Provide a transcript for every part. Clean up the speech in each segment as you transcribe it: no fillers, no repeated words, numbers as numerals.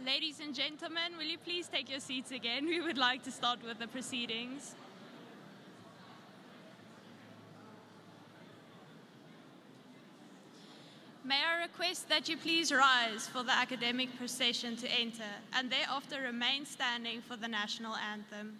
Ladies and gentlemen, will you please take your seats again? We would like to start with the proceedings. May I request that you please rise for the academic procession to enter, and thereafter remain standing for the national anthem.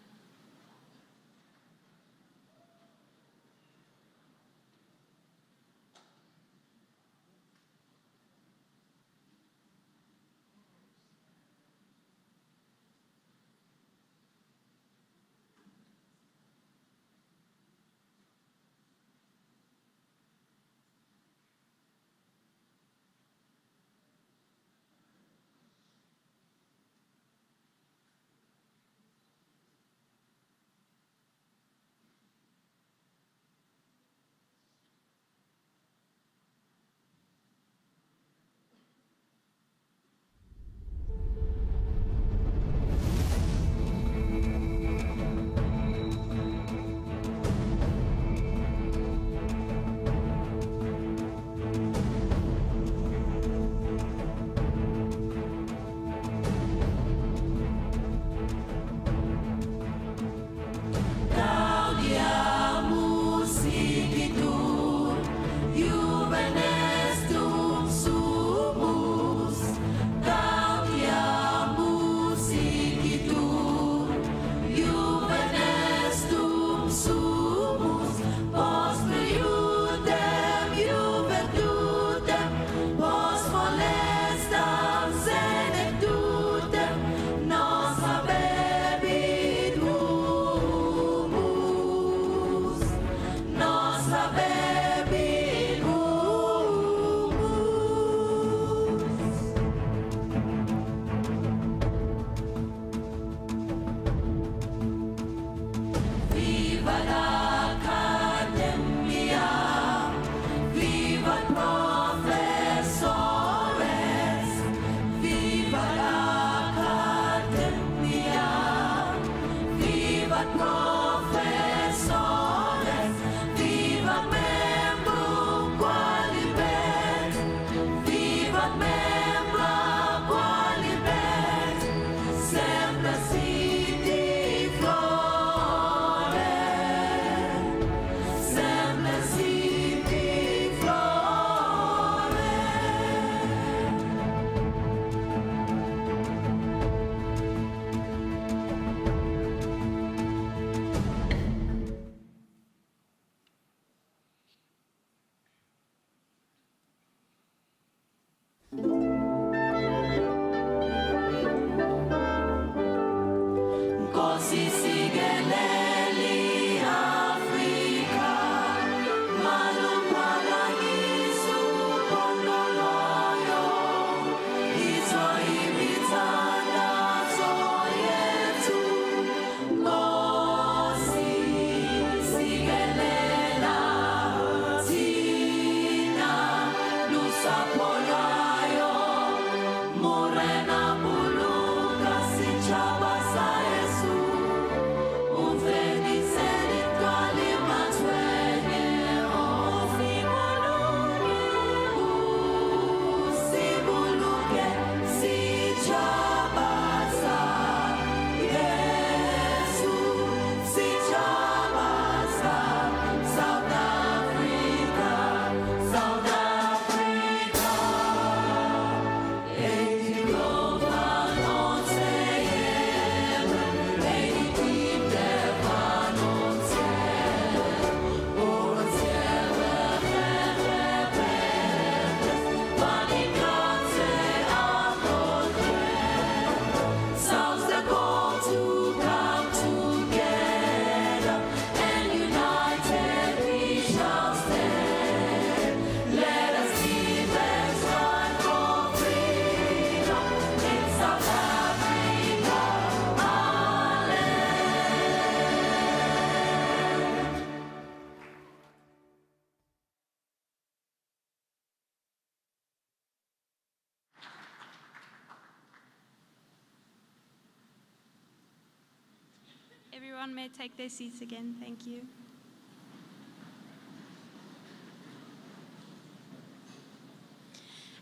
Everyone may take their seats again. Thank you.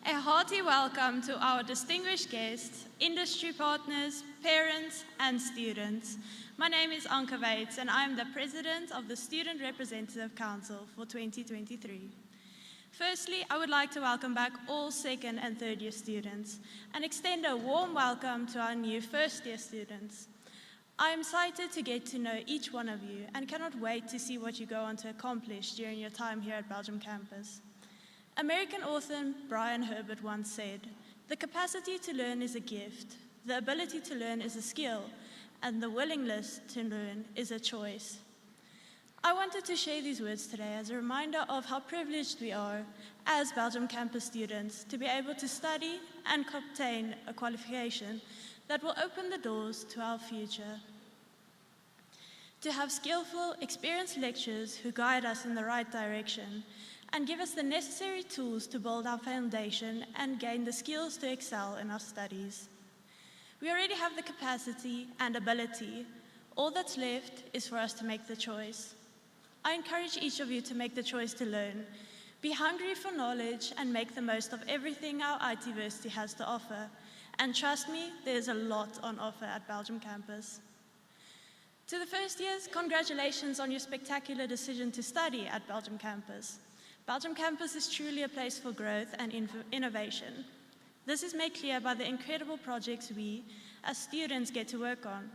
A hearty welcome to our distinguished guests, industry partners, parents, and students. My name is Anke Waits, and I am the President of the Student Representative Council for 2023. Firstly, I would like to welcome back all second and third year students and extend a warm welcome to our new first year students. I am excited to get to know each one of you and cannot wait to see what you go on to accomplish during your time here at Belgium campus. American author Brian Herbert once said, "The capacity to learn is a gift, the ability to learn is a skill, and the willingness to learn is a choice." I wanted to share these words today as a reminder of how privileged we are as Belgium campus students to be able to study and obtain a qualification that will open the doors to our future. To have skillful, experienced lecturers who guide us in the right direction and give us the necessary tools to build our foundation and gain the skills to excel in our studies. We already have the capacity and ability. All that's left is for us to make the choice. I encourage each of you to make the choice to learn. Be hungry for knowledge and make the most of everything our iTversity has to offer. And trust me, there's a lot on offer at Belgium campus. To the first years, congratulations on your spectacular decision to study at Belgium campus. Belgium campus is truly a place for growth and innovation. This is made clear by the incredible projects we, as students, get to work on.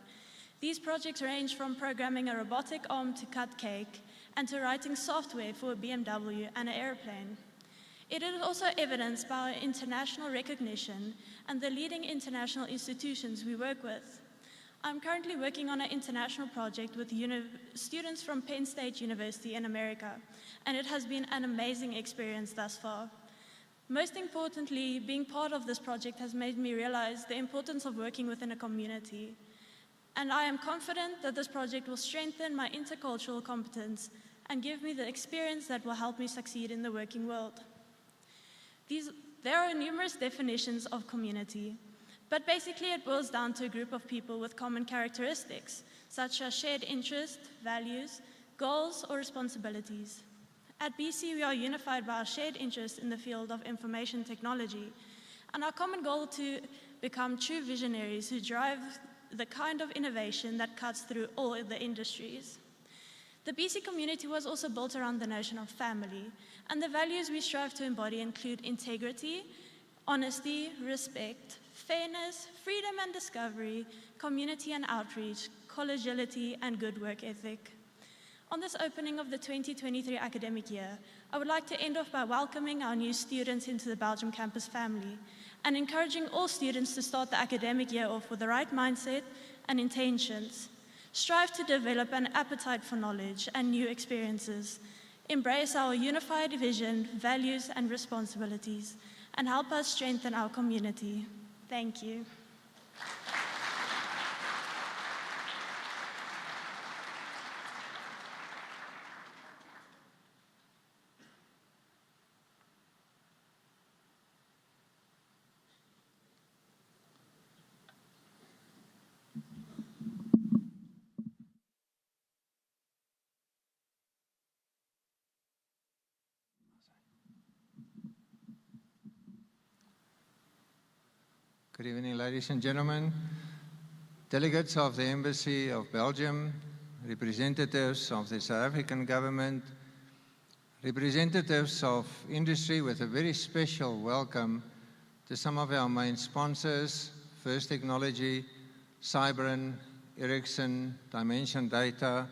These projects range from programming a robotic arm to cut cake and to writing software for a BMW and an airplane. It is also evidenced by our international recognition and the leading international institutions we work with. I'm currently working on an international project with students from Penn State University in America, and it has been an amazing experience thus far. Most importantly, being part of this project has made me realize the importance of working within a community. And I am confident that this project will strengthen my intercultural competence and give me the experience that will help me succeed in the working world. There are numerous definitions of community, but basically it boils down to a group of people with common characteristics, such as shared interests, values, goals, or responsibilities. At BC, we are unified by our shared interest in the field of information technology and our common goal to become true visionaries who drive the kind of innovation that cuts through all the industries. The BC community was also built around the notion of family, and the values we strive to embody include integrity, honesty, respect, fairness, freedom and discovery, community and outreach, collegiality, and good work ethic. On this opening of the 2023 academic year, I would like to end off by welcoming our new students into the Belgium campus family and encouraging all students to start the academic year off with the right mindset and intentions. Strive to develop an appetite for knowledge and new experiences. Embrace our unified vision, values, and responsibilities, and help us strengthen our community. Thank you. Good evening, ladies and gentlemen, delegates of the Embassy of Belgium, representatives of the South African government, representatives of industry, with a very special welcome to some of our main sponsors, First Technology, Cybrin, Ericsson, Dimension Data,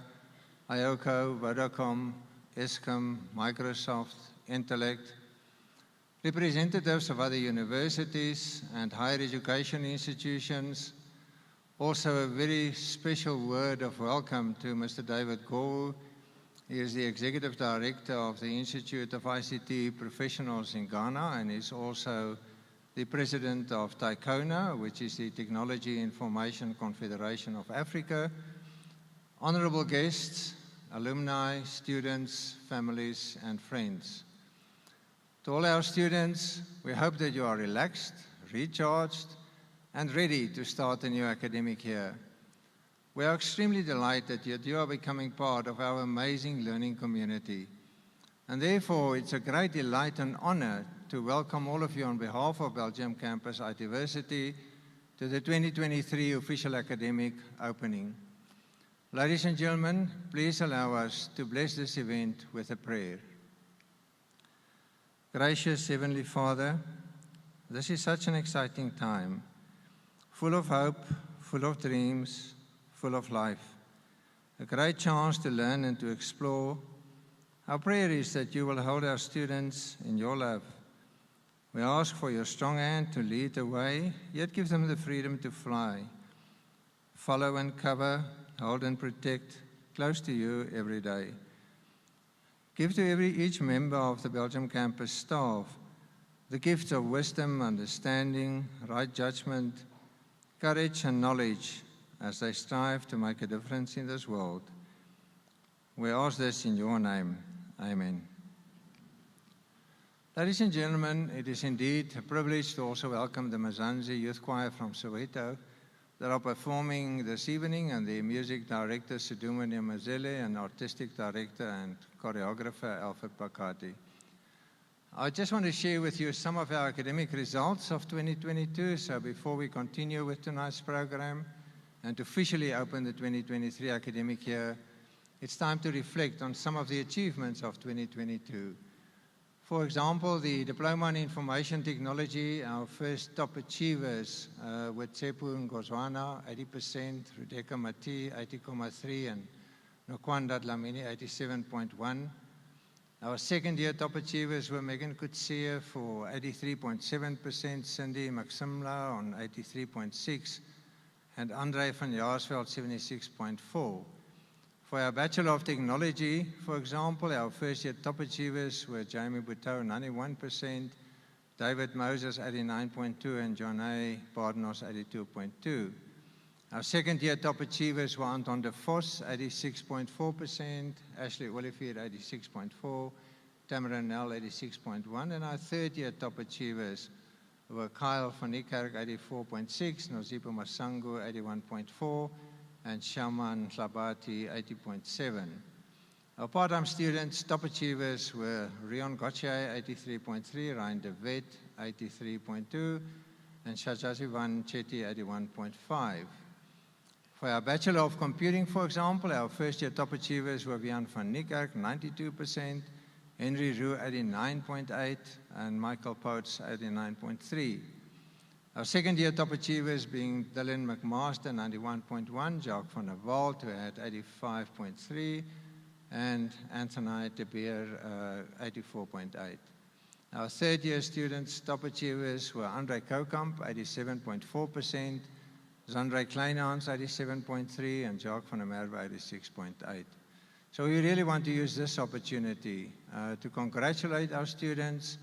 IOCO, Vodacom, Eskom, Microsoft, Intellect, representatives of other universities and higher education institutions. Also a very special word of welcome to Mr. David Gowu. He is the Executive Director of the Institute of ICT Professionals in Ghana and is also the President of TICONA, which is the Technology Information Confederation of Africa. Honorable guests, alumni, students, families, and friends. To all our students, we hope that you are relaxed, recharged, and ready to start a new academic year. We are extremely delighted that you are becoming part of our amazing learning community. And therefore, it's a great delight and honor to welcome all of you on behalf of Belgium campus iTversity to the 2023 official academic opening. Ladies and gentlemen, please allow us to bless this event with a prayer. Gracious Heavenly Father, this is such an exciting time, full of hope, full of dreams, full of life. A great chance to learn and to explore. Our prayer is that you will hold our students in your love. We ask for your strong hand to lead the way, yet give them the freedom to fly. Follow and cover, hold and protect, close to you every day. Give to each member of the Belgium campus staff the gifts of wisdom, understanding, right judgment, courage and knowledge as they strive to make a difference in this world. We ask this in your name. Amen. Ladies and gentlemen, it is indeed a privilege to also welcome the Mazanzi Youth Choir from Soweto that are performing this evening, and the music director Sidumani Mazele and artistic director and choreographer Alfred Bakati. I just want to share with you some of our academic results of 2022. So before we continue with tonight's program and to officially open the 2023 academic year, it's time to reflect on some of the achievements of 2022. For example, the Diploma in Information Technology, our first top achievers were Tsepu Ngozwana, 80%, Rudeka Mati, 80.3%, and Nokwanda Dlamini, 87.1%. Our second-year top achievers were Megan Kutsia for 83.7%, Cindy Maximla on 83.6%, and Andre van Jaarsveld, 76.4%. For our Bachelor of Technology, for example, our first-year top achievers were Jamie Buteau, 91%, David Moses, 89.2%, and John A. Barnos, 82.2%. Our second-year top achievers were Anton de Vos, 86.4%, Ashley Olivier, 86.4%, Tamara Nell, 86.1%, and our third-year top achievers were Kyle van Niekerk, 84.6%, Nozipo Masango, 81.4%, and Shaman Hlabati, 80.7%. Our part-time students' top achievers were Rion Gauthier, 83.3%, Ryan De Wet, 83.2%, and Shajazivan Chetty, 81.5%. For our Bachelor of Computing, for example, our first-year top achievers were Vian van Niekerk, 92%, Henry Roux, 89.8%, and Michael Poets, 89.3%. Our second-year top achievers being Dylan McMaster, 91.1%, Jacques van der Walt, who had 85.3%, and Anthony de Beer, 84.8%. Our third-year students' top achievers were Andre Kokamp, 87.4%, Zandre Kleinhans, 87.3%, and Jacques van der Merwe, 86.8%. So we really want to use this opportunity to congratulate our students,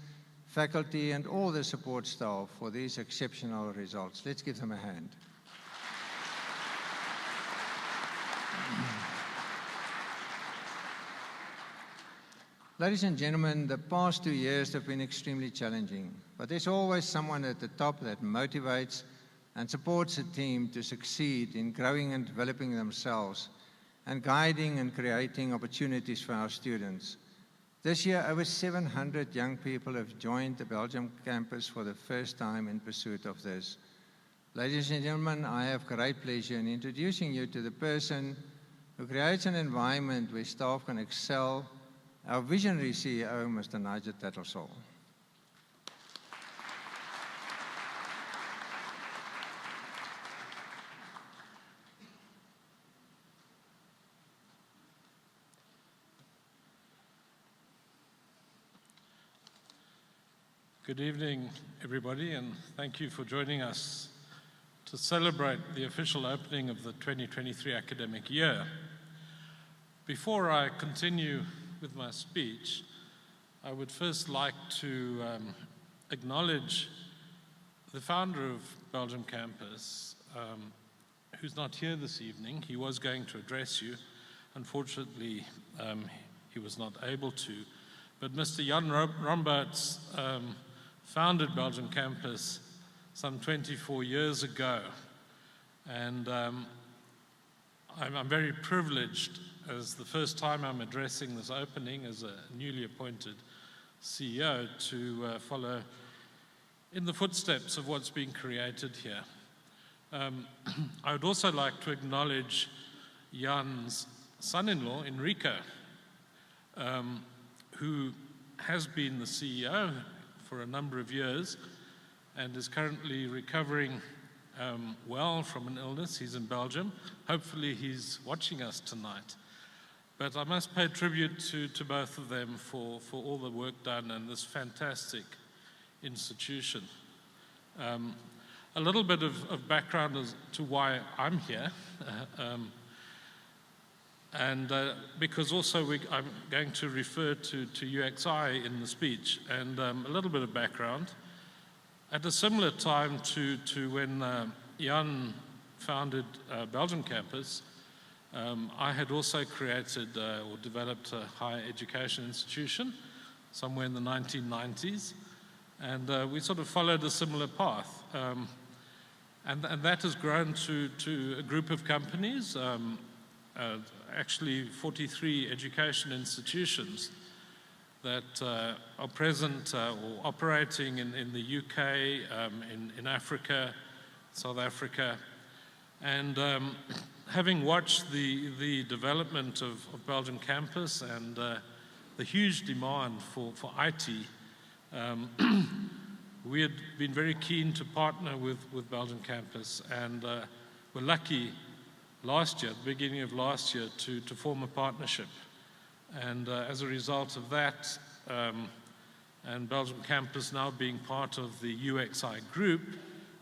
faculty, and all the support staff for these exceptional results. Let's give them a hand. Ladies and gentlemen, the past 2 years have been extremely challenging, but there's always someone at the top that motivates and supports a team to succeed in growing and developing themselves and guiding and creating opportunities for our students. This year, over 700 young people have joined the Belgium campus for the first time in pursuit of this. Ladies and gentlemen, I have great pleasure in introducing you to the person who creates an environment where staff can excel, our visionary CEO, Mr. Nigel Tattersall. Good evening, everybody, and thank you for joining us to celebrate the official opening of the 2023 academic year. Before I continue with my speech, I would first like to acknowledge the founder of Belgium campus, who's not here this evening. He was going to address you. Unfortunately, he was not able to. But Mr. Jan Romberts founded Belgium campus some 24 years ago. And I'm very privileged as the first time I'm addressing this opening as a newly appointed CEO, to follow in the footsteps of what's being created here. I would also like to acknowledge Jan's son-in-law, Enrico, who has been the CEO for a number of years and is currently recovering well from an illness. He's in Belgium. Hopefully he's watching us tonight. But I must pay tribute to both of them for all the work done in this fantastic institution. A little bit of background as to why I'm here. Because also I'm going to refer to UXI in the speech, and a little bit of background. At a similar time to when Jan founded Belgium campus, I had also created or developed a higher education institution somewhere in the 1990s, and we sort of followed a similar path. And that has grown to a group of companies, actually 43 education institutions that are present or operating in the UK, in Africa, South Africa. And having watched the development of Belgium campus and the huge demand for IT, we had been very keen to partner with Belgium campus, and were lucky last year, at the beginning of last year, to form a partnership. And as a result of that, and Belgium campus now being part of the UXI group,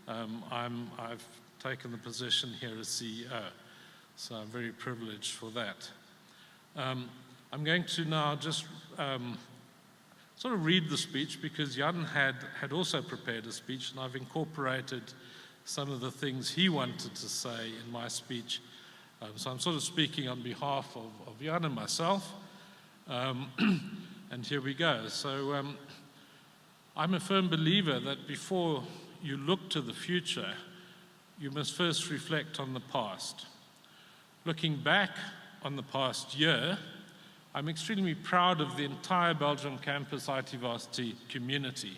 I've taken the position here as CEO. So I'm very privileged for that. I'm going to now just sort of read the speech, because Jan had also prepared a speech, and I've incorporated some of the things he wanted to say in my speech. So I'm sort of speaking on behalf of Jan and myself. And here we go. So I'm a firm believer that before you look to the future, you must first reflect on the past. Looking back on the past year, I'm extremely proud of the entire Belgium campus iTversity community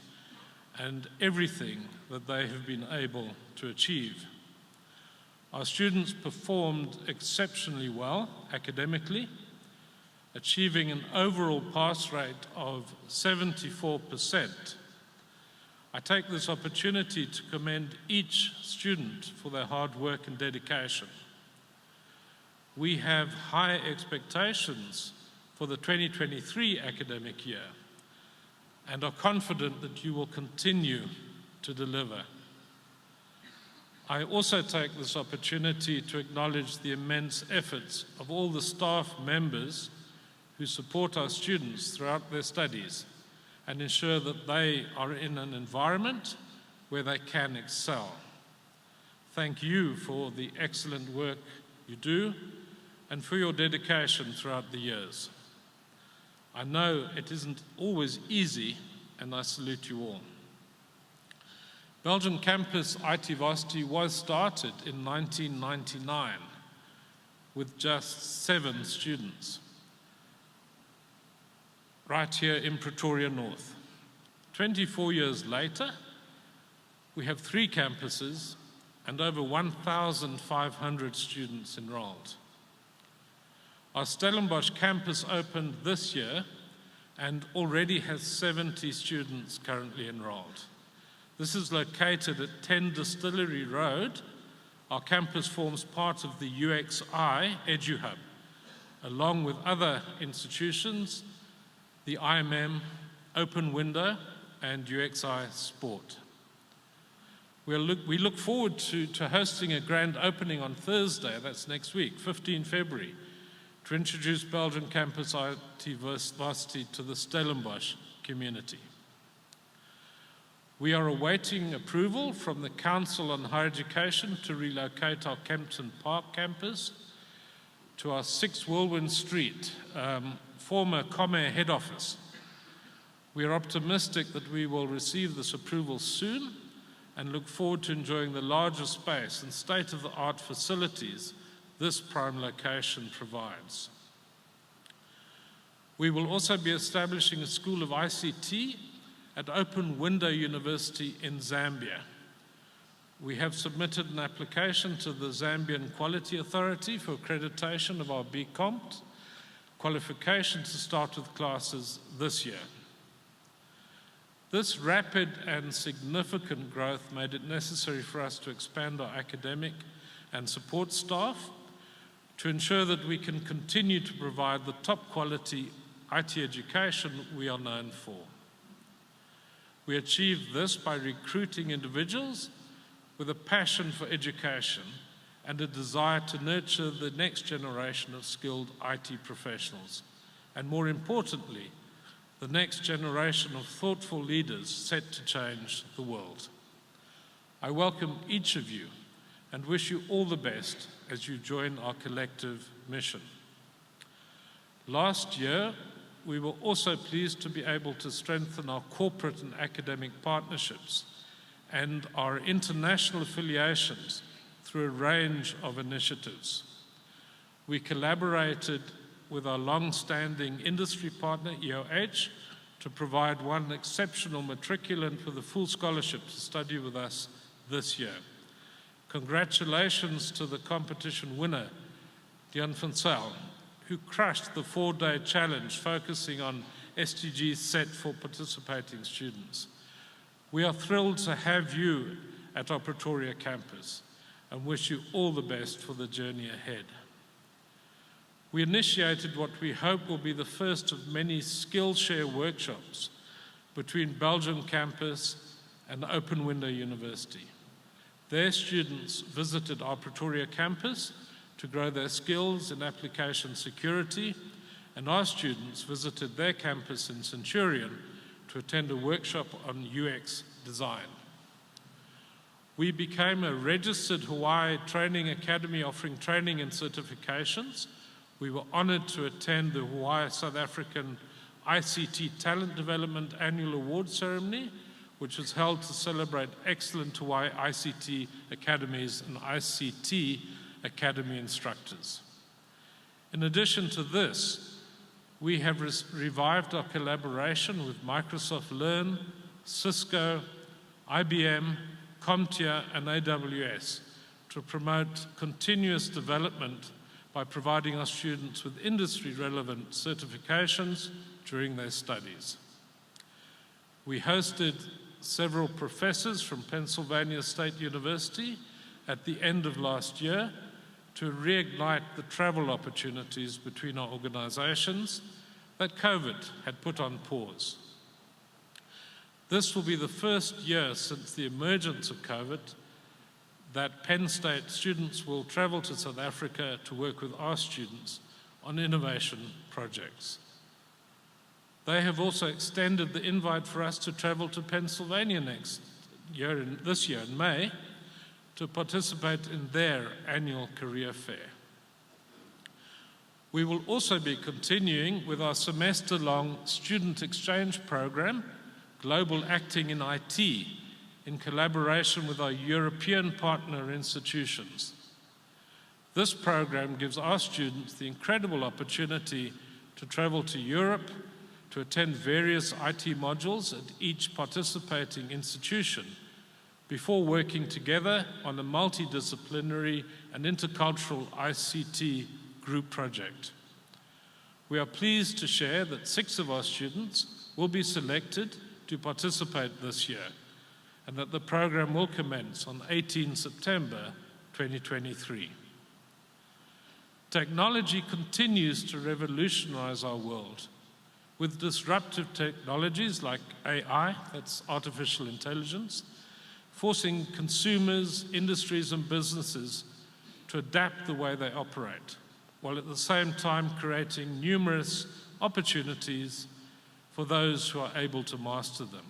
and everything that they have been able to achieve. Our students performed exceptionally well academically, achieving an overall pass rate of 74%. I take this opportunity to commend each student for their hard work and dedication. We have high expectations for the 2023 academic year and are confident that you will continue to deliver. I also take this opportunity to acknowledge the immense efforts of all the staff members who support our students throughout their studies and ensure that they are in an environment where they can excel. Thank you for the excellent work you do and for your dedication throughout the years. I know it isn't always easy, and I salute you all. Belgium campus iTversity was started in 1999 with just 7 students, right here in Pretoria North. 24 years later, we have 3 campuses and over 1,500 students enrolled. Our Stellenbosch campus opened this year and already has 70 students currently enrolled. This is located at 10 Distillery Road. Our campus forms part of the UXI EduHub, along with other institutions, the IMM, Open Window, and UXI Sport. We look forward to hosting a grand opening on Thursday, that's next week, 15 February, to introduce Belgium campus iTversity to the Stellenbosch community. We are awaiting approval from the Council on Higher Education to relocate our Kempton Park campus to our 6 Whirlwind Street, former Comair head office. We are optimistic that we will receive this approval soon and look forward to enjoying the larger space and state-of-the-art facilities this prime location provides. We will also be establishing a school of ICT at Open Window University in Zambia. We have submitted an application to the Zambian Quality Authority for accreditation of our BCompt qualification to start with classes this year. This rapid and significant growth made it necessary for us to expand our academic and support staff to ensure that we can continue to provide the top quality IT education we are known for. We achieved this by recruiting individuals with a passion for education and a desire to nurture the next generation of skilled IT professionals, and more importantly, the next generation of thoughtful leaders set to change the world. I welcome each of you and wish you all the best as you join our collective mission. Last year, we were also pleased to be able to strengthen our corporate and academic partnerships and our international affiliations through a range of initiatives. We collaborated with our long-standing industry partner, EOH, to provide one exceptional matriculant with a full scholarship to study with us this year. Congratulations to the competition winner, Dian van Zyl, who crushed the 4-day challenge focusing on SDGs set for participating students. We are thrilled to have you at our Pretoria campus and wish you all the best for the journey ahead. We initiated what we hope will be the first of many Skillshare workshops between Belgium campus and Open Window University. Their students visited our Pretoria campus to grow their skills in application security, and our students visited their campus in Centurion to attend a workshop on UX design. We became a registered Hawaii training academy offering training and certifications. We were honored to attend the Hawaii South African ICT Talent Development Annual Award Ceremony, which was held to celebrate excellent Hawaii ICT academies and ICT academy instructors. In addition to this, we have revived our collaboration with Microsoft Learn, Cisco, IBM, CompTIA, and AWS to promote continuous development by providing our students with industry-relevant certifications during their studies. We hosted several professors from Pennsylvania State University at the end of last year to reignite the travel opportunities between our organizations that COVID had put on pause. This will be the first year since the emergence of COVID that Penn State students will travel to South Africa to work with our students on innovation projects. They have also extended the invite for us to travel to Pennsylvania this year in May to participate in their annual career fair. We will also be continuing with our semester-long student exchange program, Global Acting in IT, in collaboration with our European partner institutions. This program gives our students the incredible opportunity to travel to Europe, to attend various IT modules at each participating institution before working together on a multidisciplinary and intercultural ICT group project. We are pleased to share that 6 of our students will be selected to participate this year, and that the program will commence on 18 September 2023. Technology continues to revolutionize our world with disruptive technologies like AI, that's artificial intelligence, forcing consumers, industries, and businesses to adapt the way they operate, while at the same time creating numerous opportunities for those who are able to master them.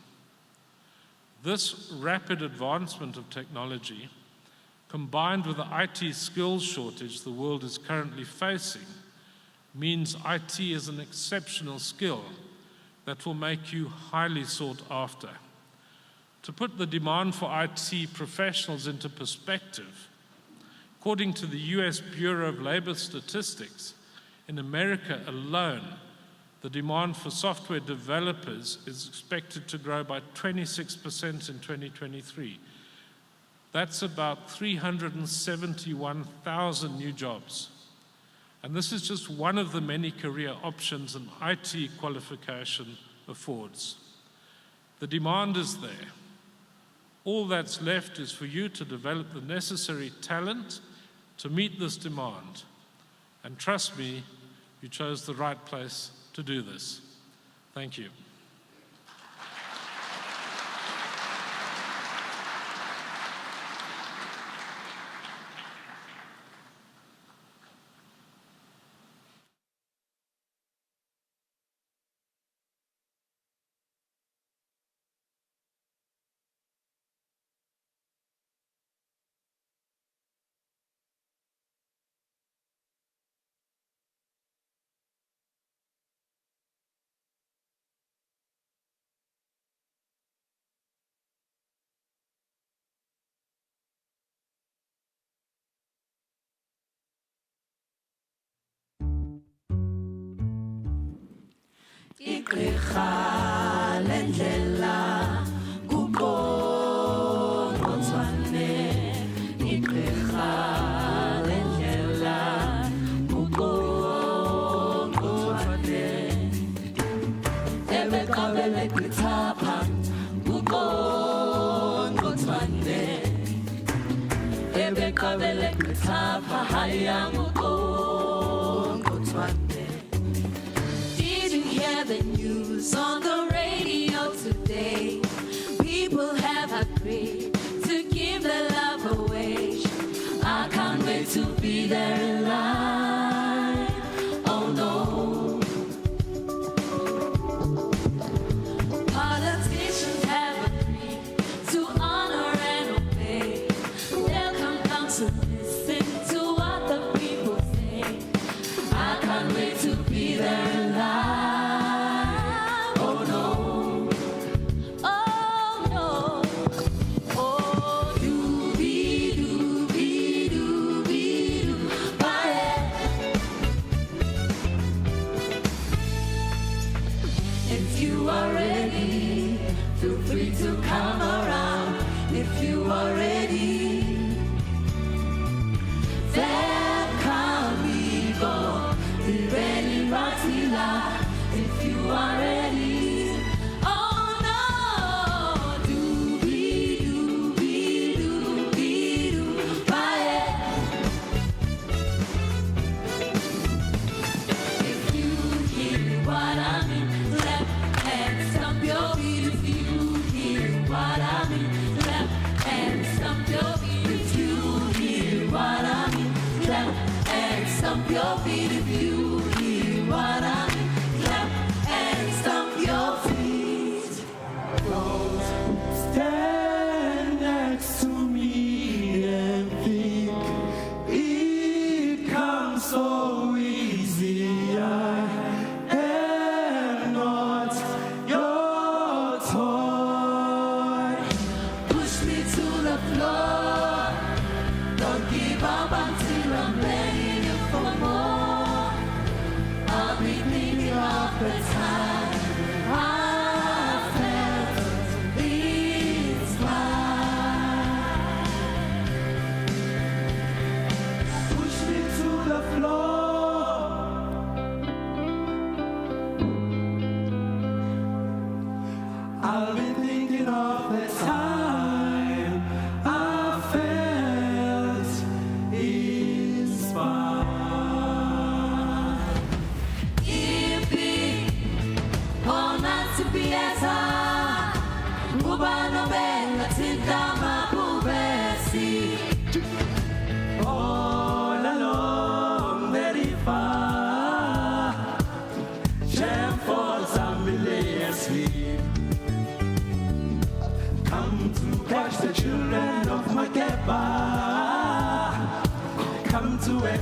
This rapid advancement of technology, combined with the IT skills shortage the world is currently facing, means IT is an exceptional skill that will make you highly sought after. To put the demand for IT professionals into perspective, according to the US Bureau of Labor Statistics, in America alone, the demand for software developers is expected to grow by 26% in 2023. That's about 371,000 new jobs. And this is just one of the many career options an IT qualification affords. The demand is there. All that's left is for you to develop the necessary talent to meet this demand. And trust me, you chose the right place to do this. Thank you. Igqirha lendlela kuqoqothwane igqirha lendlela kuqoqothwane ebeqabele kwithapha kuqoqothwane ebeqabele kwithapha haya kuqoqothwane. The news on the radio today, people have agreed to give their love away. I can't wait to be there in line. Oh no. Politicians have agreed to honor and obey. They'll come down to listen to what the people say. I can't wait to be there in line.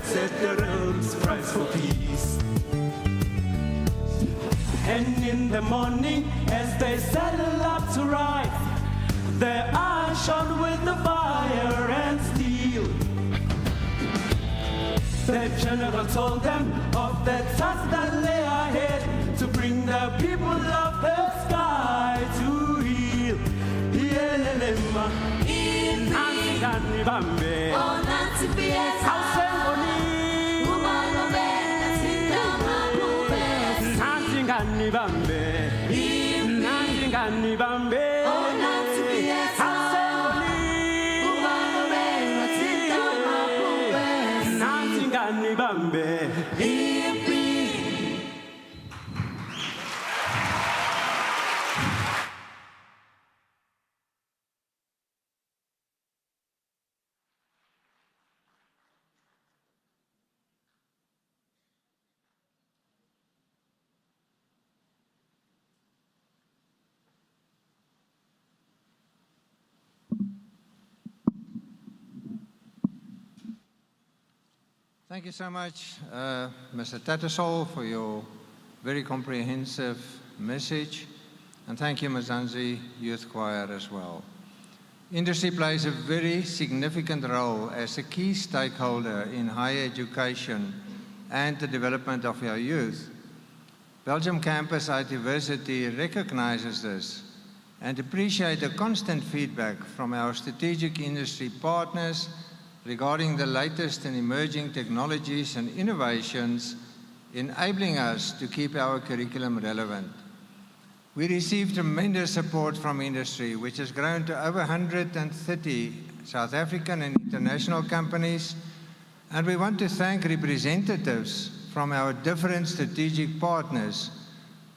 Set the realm's price for peace. And in the morning, as they settle up to rise, their eyes shone with the fire and steel. The general told them of the task that lay ahead to bring ngani bambe Oh, Nancy Fiesta. awusemboni Umalobe, Sindama Pube. nansi ngani bambe nansi ngani bambe Oh, Nancy Fiesta. awusemboni Umalobe, Sindama Pube. nansi ngani bambe Thank you so much, Mr. Tattersall, for your very comprehensive message. And thank you, Mzansi Youth Choir, as well. Industry plays a very significant role as a key stakeholder in higher education and the development of our youth. Belgium campus iTversity recognizes this and appreciates the constant feedback from our strategic industry partners regarding the latest and emerging technologies and innovations, enabling us to keep our curriculum relevant. We receive tremendous support from industry, which has grown to over 130 South African and international companies, and we want to thank representatives from our different strategic partners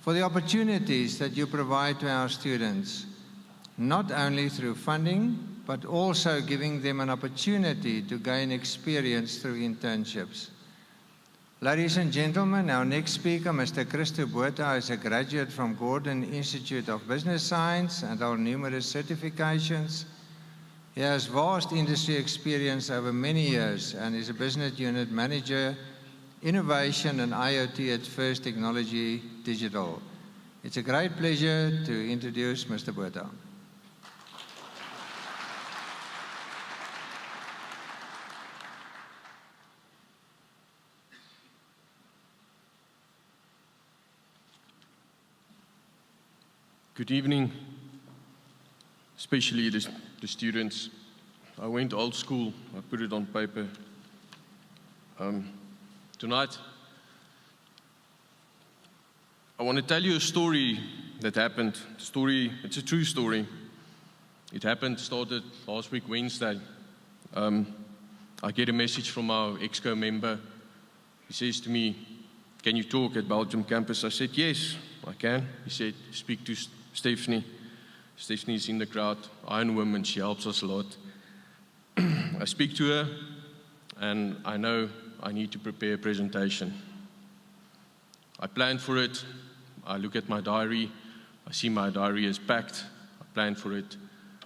for the opportunities that you provide to our students, not only through funding, but also giving them an opportunity to gain experience through internships. Ladies and gentlemen, our next speaker, Mr. Christo Botha, is a graduate from Gordon Institute of Business Science and our numerous certifications. He has vast industry experience over many years and is a business unit manager, innovation and IoT at First Technology Digital. It's a great pleasure to introduce Mr. Botha. Good evening, especially the students. I went old school, I put it on paper. Tonight, I want to tell you a story that happened. It's a true story. It started last week, Wednesday. I get a message from our EXCO member. He says to me, "Can you talk at Belgium campus?" I said, "Yes, I can." He said, "Speak to Stephanie. Stephanie is in the crowd, Iron Woman, she helps us a lot." I speak to her, and I know I need to prepare a presentation. I plan for it. I look at my diary. I see my diary is packed. I plan for it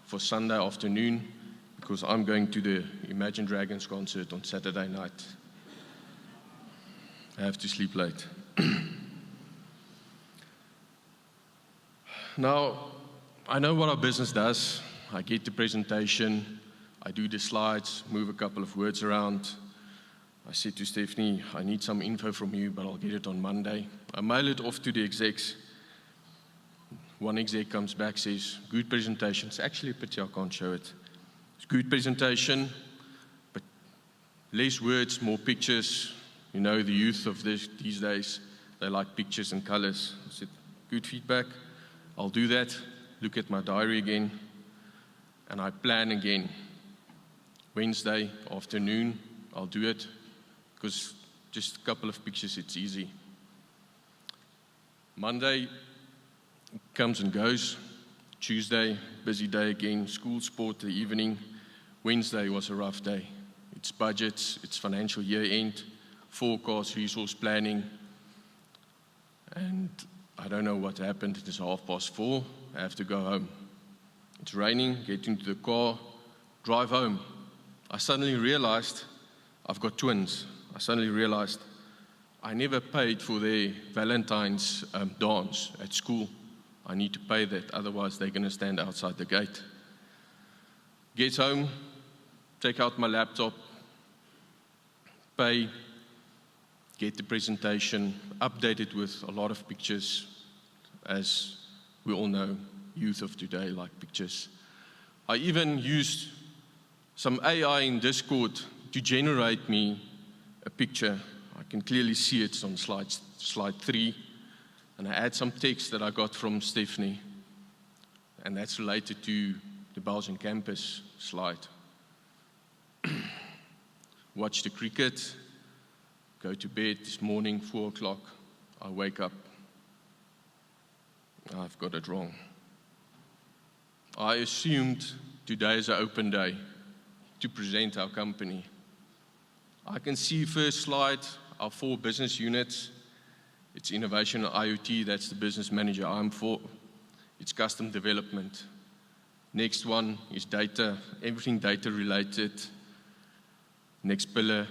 for Sunday afternoon because I'm going to the Imagine Dragons concert on Saturday night. I have to sleep late. Now, I know what our business does. I get the presentation, I do the slides, move a couple of words around. I said to Stephanie, "I need some info from you, but I'll get it on Monday." I mail it off to the execs. One exec comes back, says, "Good presentation." It's actually a pity I can't show it. It's good presentation, but less words, more pictures. You know, the youth of these days, they like pictures and colors. I said, "Good feedback. I'll do that." Look at my diary again, and I plan again. Wednesday afternoon, I'll do it, because just a couple of pictures, it's easy. Monday comes and goes. Tuesday, busy day again, school, sport, the evening. Wednesday was a rough day. It's budgets, it's financial year end, forecast, resource planning, and I don't know what happened. It is 4:30. I have to go home. It's raining, get into the car, drive home. I suddenly realized I've got twins. I suddenly realized I never paid for their Valentine's dance at school. I need to pay that, otherwise they're going to stand outside the gate. Get home, take out my laptop, pay, get the presentation, update it with a lot of pictures. As we all know, youth of today like pictures. I even used some AI in Discord to generate me a picture. I can clearly see it's on slide 3. And I add some text that I got from Stephanie, and that's related to the Belgian campus slide. Watch the cricket, go to bed this morning, 4 o'clock. I wake up. I've got it wrong. I assumed today is an open day to present our company. I can see first slide, our 4 business units. It's innovation and IoT, that's the business manager I'm for. It's custom development. Next one is data, everything data related. Next pillar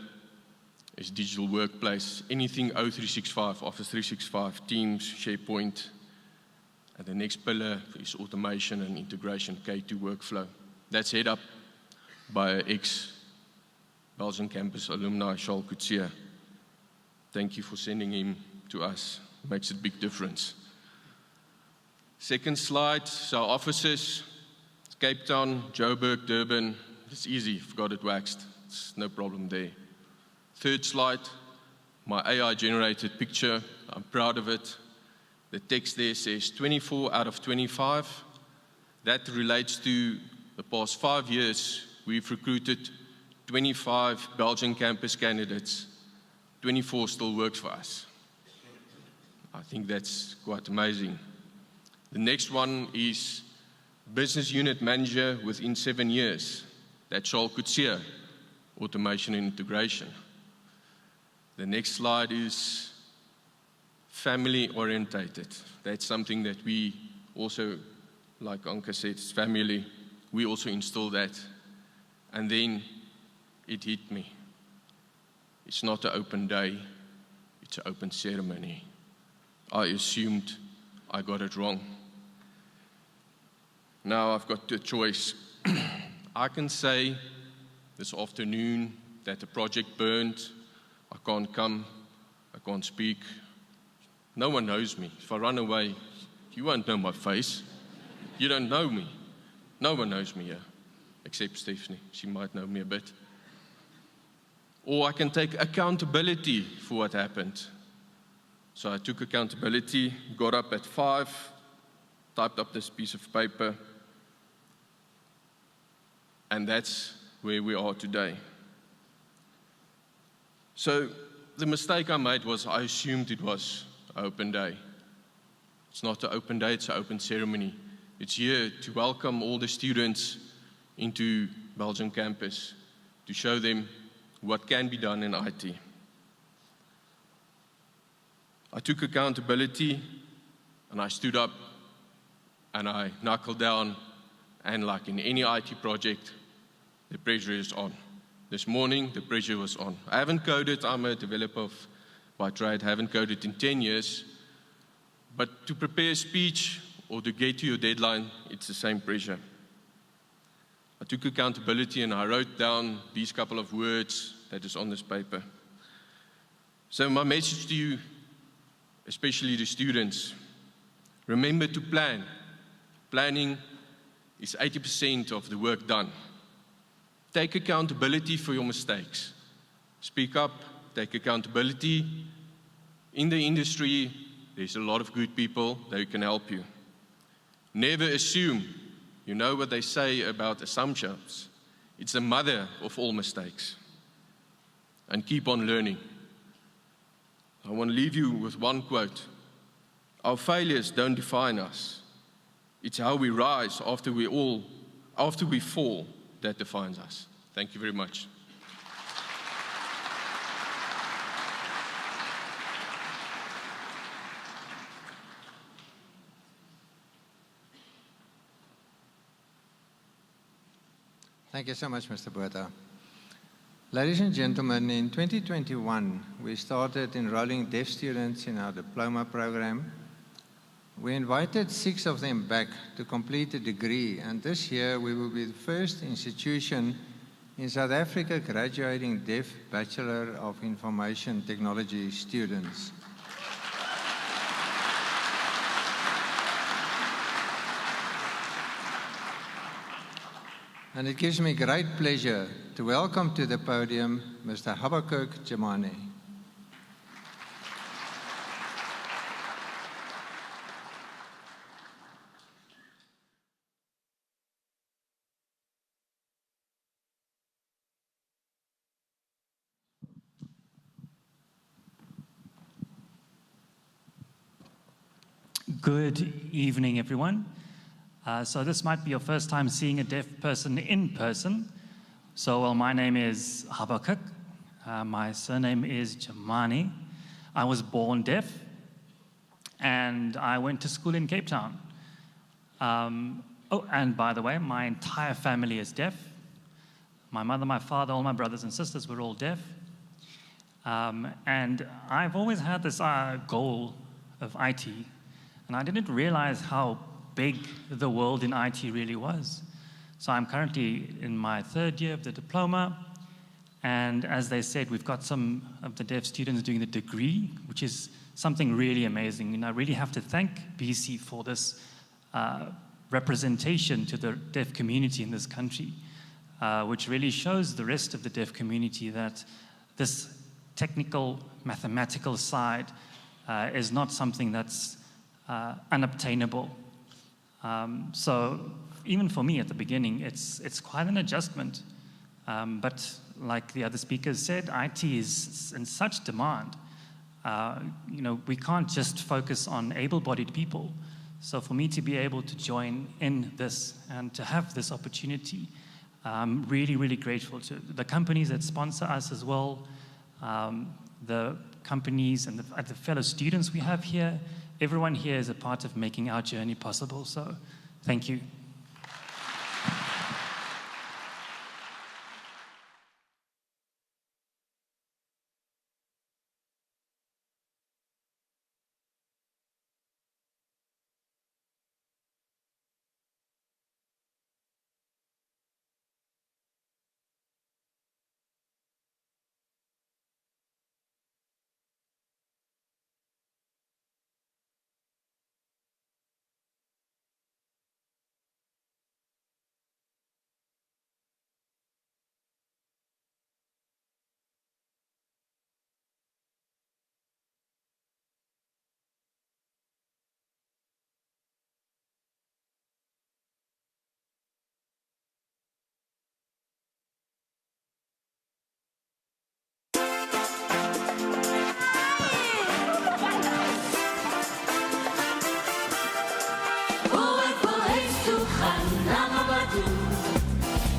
is digital workplace, anything O365, Office 365, Teams, SharePoint. And the next pillar is automation and integration, K2 workflow. That's head up by ex-Belgian campus alumni, Charles Coetzee. Thank you for sending him to us. Makes a big difference. Second slide, so our offices, Cape Town, Joburg, Durban. It's easy, I've got it waxed. It's no problem there. Third slide, my AI-generated picture. I'm proud of it. The text there says 24 out of 25. That relates to the past 5 years. We've recruited 25 Belgian campus candidates. 24 still works for us. I think that's quite amazing. The next one is business unit manager within 7 years. That's Charles Coetzee, automation and integration. The next slide is family orientated. That's something that we also, like Anke said, it's family. We also install that. And then it hit me. It's not an open day, it's an open ceremony. I assumed I got it wrong. Now I've got a choice. I can say this afternoon that the project burned, I can't come, I can't speak. No one knows me. If I run away, you won't know my face. You don't know me. No one knows me here, except Stephanie. She might know me a bit. Or I can take accountability for what happened. So I took accountability, got up at 5, typed up this piece of paper, and that's where we are today. So the mistake I made was I assumed it was an open day. It's not an open day, it's an open ceremony. It's here to welcome all the students into Belgian campus, to show them what can be done in IT. I took accountability and I stood up and I knuckled down, and like in any IT project, the pressure is on. This morning, the pressure was on. I haven't coded, I'm a developer by trade, haven't coded in 10 years, but to prepare a speech or to get to your deadline, it's the same pressure. I took accountability and I wrote down these couple of words that is on this paper. So my message to you, especially the students, remember to plan. Planning is 80% of the work done. Take accountability for your mistakes. Speak up, take accountability. In the industry, there's a lot of good people that can help you. Never assume. You know what they say about assumptions. It's the mother of all mistakes. And keep on learning. I want to leave you with one quote. Our failures don't define us. It's how we rise after we fall that defines us. Thank you very much. Thank you so much, Mr. Botha. Ladies and gentlemen, in 2021, we started enrolling deaf students in our diploma program. We invited 6 of them back to complete a degree, and this year we will be the first institution in South Africa graduating deaf Bachelor of Information Technology students. And it gives me great pleasure to welcome to the podium Mr. Habakkuk Jamani. Good evening, everyone. So this might be your first time seeing a deaf person in person. So, well, my name is Habakkuk. My surname is Jamani. I was born deaf, and I went to school in Cape Town. Oh, and by the way, my entire family is deaf. My mother, my father, all my brothers and sisters were all deaf. And I've always had this goal of IT. And I didn't realize how big the world in IT really was. So I'm currently in my 3rd year of the diploma. And as they said, we've got some of the deaf students doing the degree, which is something really amazing. And I really have to thank BC for this representation to the deaf community in this country, which really shows the rest of the deaf community that this technical, mathematical side is not something that's unobtainable. So even for me at the beginning, it's quite an adjustment. But like the other speakers said, IT is in such demand. We can't just focus on able-bodied people. So for me to be able to join in this and to have this opportunity, I'm really, really grateful to the companies that sponsor us as well, the companies and the fellow students we have here. Everyone here is a part of making our journey possible, so thank you.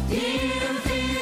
Dieren, vieren,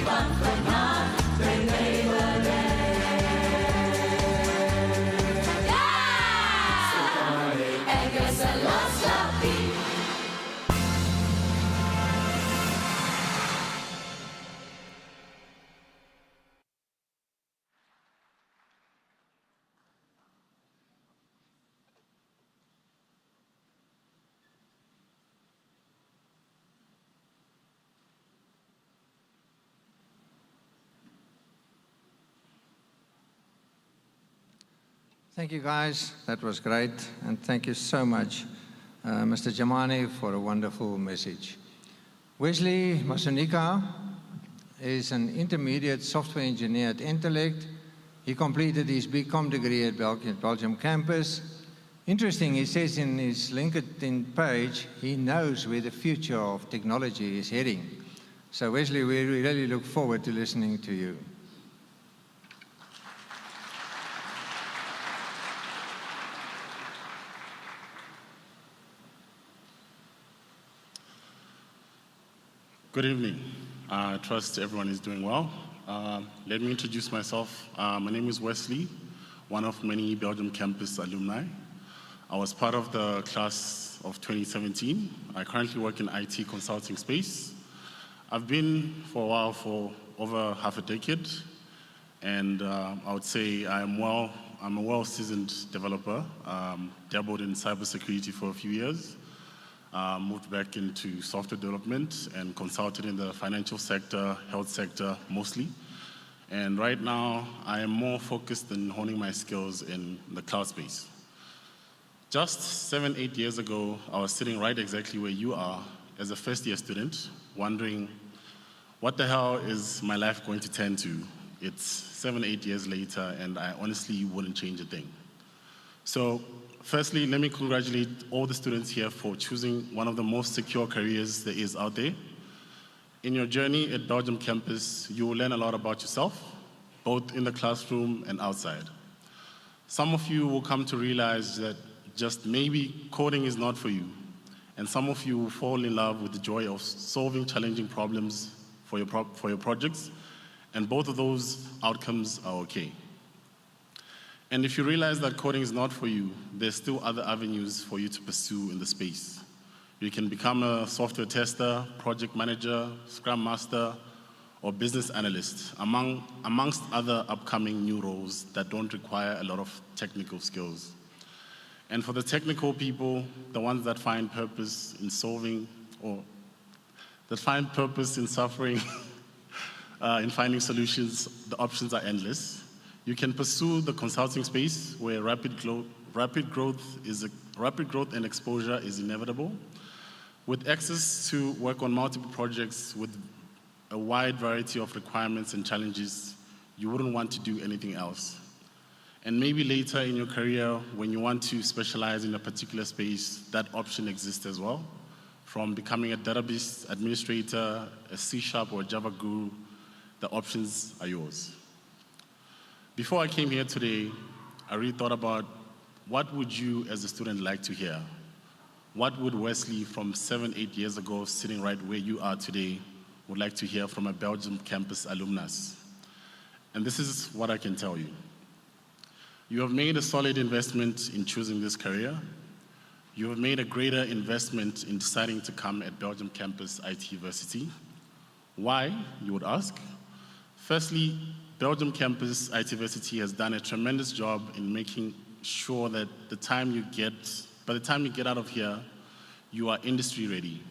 one for Labor Day. Yeah! And guess I lost the beat. Thank you, guys. That was great. And thank you so much, Mr. Jamani, for a wonderful message. Wesley Masunika is an intermediate software engineer at Intellect. He completed his BCom degree at Belgium campus. Interesting, he says in his LinkedIn page, he knows where the future of technology is heading. So Wesley, we really look forward to listening to you. Good evening. I trust everyone is doing well. Let me introduce myself. My name is Wesley, one of many Belgium campus alumni. I was part of the class of 2017. I currently work in IT consulting space. I've been for a while, for over half a decade, and I would say I'm a well-seasoned developer. Dabbled in cybersecurity for a few years. Moved back into software development and consulted in the financial sector, health sector mostly. And right now, I am more focused on honing my skills in the cloud space. Just 7-8 years ago, I was sitting right exactly where you are as a first-year student, wondering, what the hell is my life going to turn to? It's 7-8 years later, and I honestly wouldn't change a thing. So, firstly, let me congratulate all the students here for choosing one of the most secure careers there is out there. In your journey at Belgium campus, you will learn a lot about yourself, both in the classroom and outside. Some of you will come to realize that just maybe coding is not for you, and some of you will fall in love with the joy of solving challenging problems for your projects, and both of those outcomes are okay. And if you realize that coding is not for you, there's still other avenues for you to pursue in the space. You can become a software tester, project manager, scrum master, or business analyst, amongst other upcoming new roles that don't require a lot of technical skills. And for the technical people, the ones that find purpose in solving, or that find purpose in suffering, in finding solutions, the options are endless. You can pursue the consulting space where rapid growth and exposure is inevitable. With access to work on multiple projects with a wide variety of requirements and challenges, you wouldn't want to do anything else. And maybe later in your career, when you want to specialize in a particular space, that option exists as well. From becoming a database administrator, a C# or a Java guru, the options are yours. Before I came here today, I really thought about what would you as a student like to hear? What would Wesley from 7-8 years ago, sitting right where you are today, would like to hear from a Belgium campus alumnus? And this is what I can tell you. You have made a solid investment in choosing this career. You have made a greater investment in deciding to come at Belgium campus iTversity. Why, you would ask? Firstly, Belgium campus iTversity has done a tremendous job in making sure that by the time you get out of here, you are industry ready.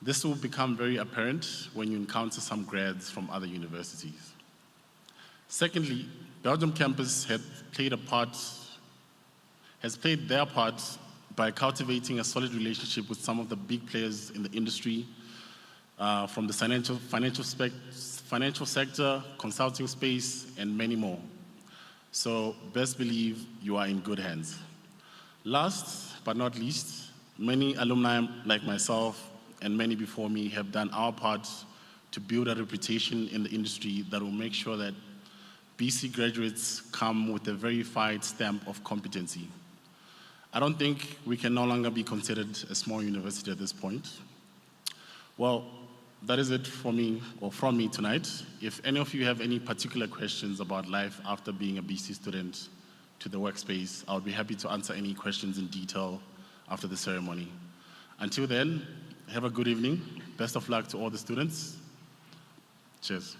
This will become very apparent when you encounter some grads from other universities. Secondly, Belgium campus has played their part by cultivating a solid relationship with some of the big players in the industry, from the financial sector, consulting space, and many more. So best believe you are in good hands. Last but not least, many alumni like myself and many before me have done our part to build a reputation in the industry that will make sure that BC graduates come with a verified stamp of competency. I don't think we can no longer be considered a small university at this point. Well, that is it for me, or from me tonight. If any of you have any particular questions about life after being a BC student to the workspace, I'll be happy to answer any questions in detail after the ceremony. Until then, have a good evening. Best of luck to all the students. Cheers.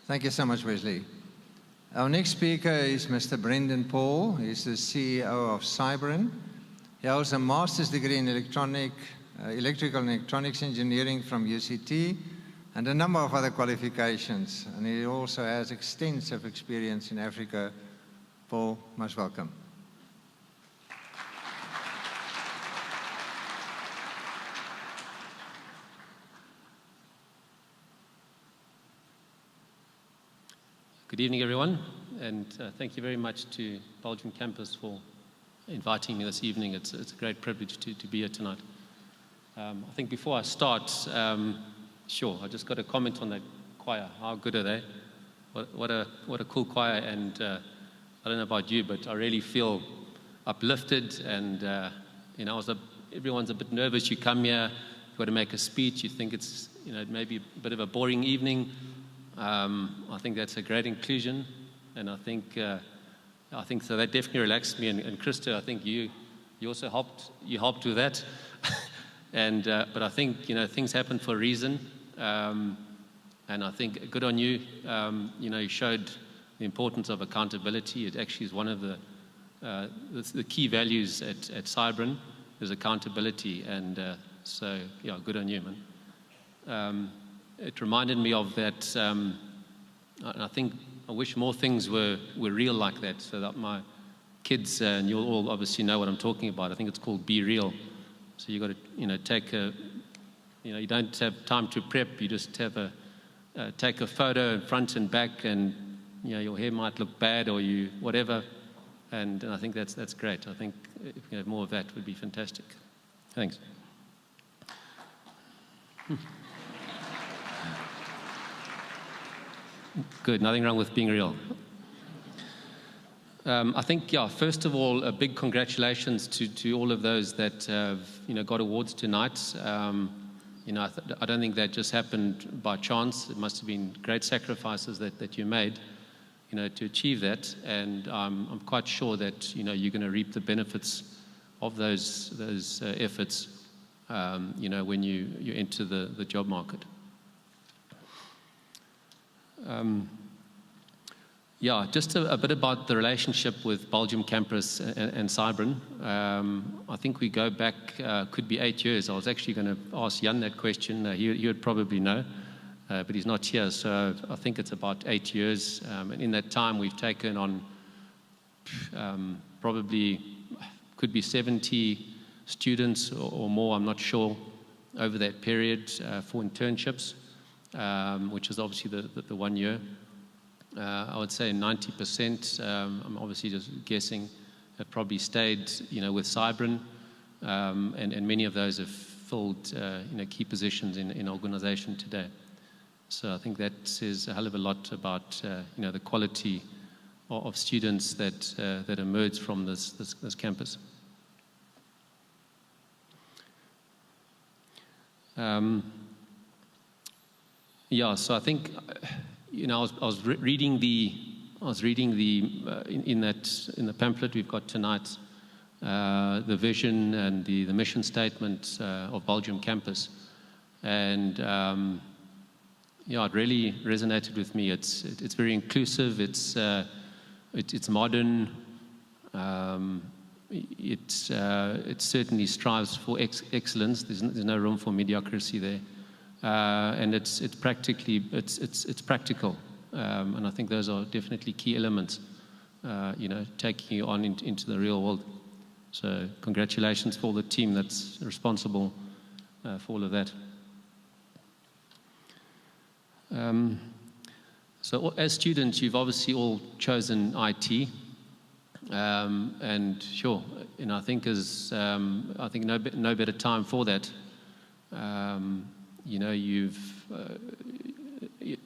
Thank you so much, Wesley. Our next speaker is Mr. Brendan Paul. He's the CEO of Cybrin. He holds a master's degree in electrical and electronics engineering from UCT and a number of other qualifications. And he also has extensive experience in Africa. Paul, most welcome. Good evening, everyone, and thank you very much to Belgium campus for inviting me this evening. It's a great privilege to be here tonight. I think before I start, I just got a comment on that choir. How good are they? What a cool choir, and I don't know about you, but I really feel uplifted, and everyone's a bit nervous. You come here, you've got to make a speech, you think it's maybe a bit of a boring evening. I think that's a great inclusion, and I think so. That definitely relaxed me. And Krista, I think you also helped with that. But I think things happen for a reason, and I think good on you. You showed the importance of accountability. It actually is one of the key values at Cybrin is accountability, and good on you, man. It reminded me of that. I think I wish more things were real like that, so that my kids, and you'll all obviously know what I'm talking about. I think it's called Be Real. So you got to take you don't have time to prep. You just have take a photo in front and back, and your hair might look bad or whatever. And I think that's great. I think if we have more of that, would be fantastic. Thanks. Good, nothing wrong with being real. I think, first of all, a big congratulations to all of those that have, got awards tonight. I don't think that just happened by chance. It must have been great sacrifices that you made, to achieve that. And I'm quite sure that, you're going to reap the benefits of those efforts, when you enter the job market. Just a bit about the relationship with Belgium campus and Cybrin. I think we go back, could be 8 years. I was actually going to ask Jan that question. He would probably know, but he's not here. So I think it's about 8 years. And in that time, we've taken on probably could be 70 students or more, I'm not sure, over that period for internships. Which is obviously the 1 year. I would say 90%, I'm obviously just guessing, have probably stayed, with Cybrin, and many of those have filled, key positions in organization today. So I think that says a hell of a lot about, the quality of students that emerge from this campus. So I think, I was reading in the pamphlet we've got tonight, the vision and the mission statement of Belgium campus, and it really resonated with me. It's very inclusive. It's modern. It certainly strives for excellence. There's no room for mediocrity there. And it's practical, and I think those are definitely key elements, taking you on into the real world. So congratulations for the team that's responsible for all of that. So as students, you've obviously all chosen IT, and sure, I think no better time for that.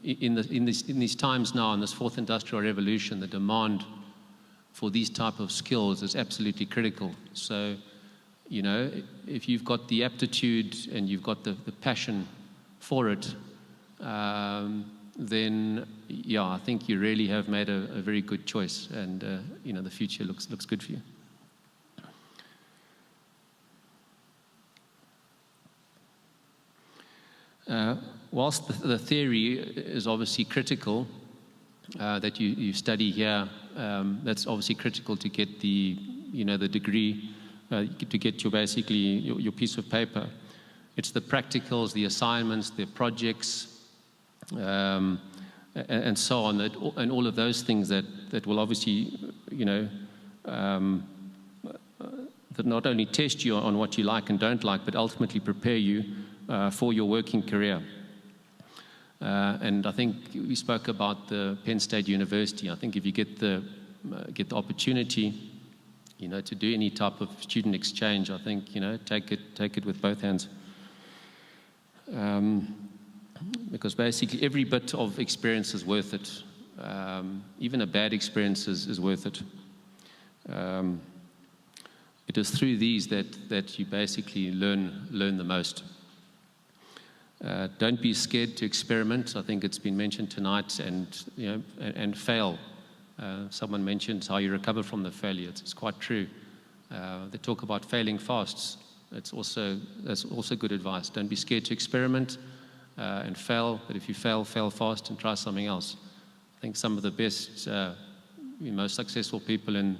in these times now, in this fourth industrial revolution, the demand for these type of skills is absolutely critical. So, you know, if you've got the aptitude and you've got the passion for it, then, yeah, I think you really have made a very good choice, and, you know, the future looks good for you. Whilst the theory is obviously critical, that you study here, that's obviously critical to get the degree, to get your piece of paper. It's the practicals, the assignments, the projects, and so on, and all of those things that will obviously, that not only test you on what you like and don't like, but ultimately prepare you for your working career. And I think we spoke about the Penn State University. I think if you get the opportunity, to do any type of student exchange, I think, take it with both hands. Because basically every bit of experience is worth it. Even a bad experience is worth it. It is through these that you basically learn the most. Don't be scared to experiment. I think it's been mentioned tonight, and fail. Someone mentioned how you recover from the failure. It's quite true. They talk about failing fast. That's also good advice. Don't be scared to experiment and fail. But if you fail fast and try something else. I think some of the best, most successful people in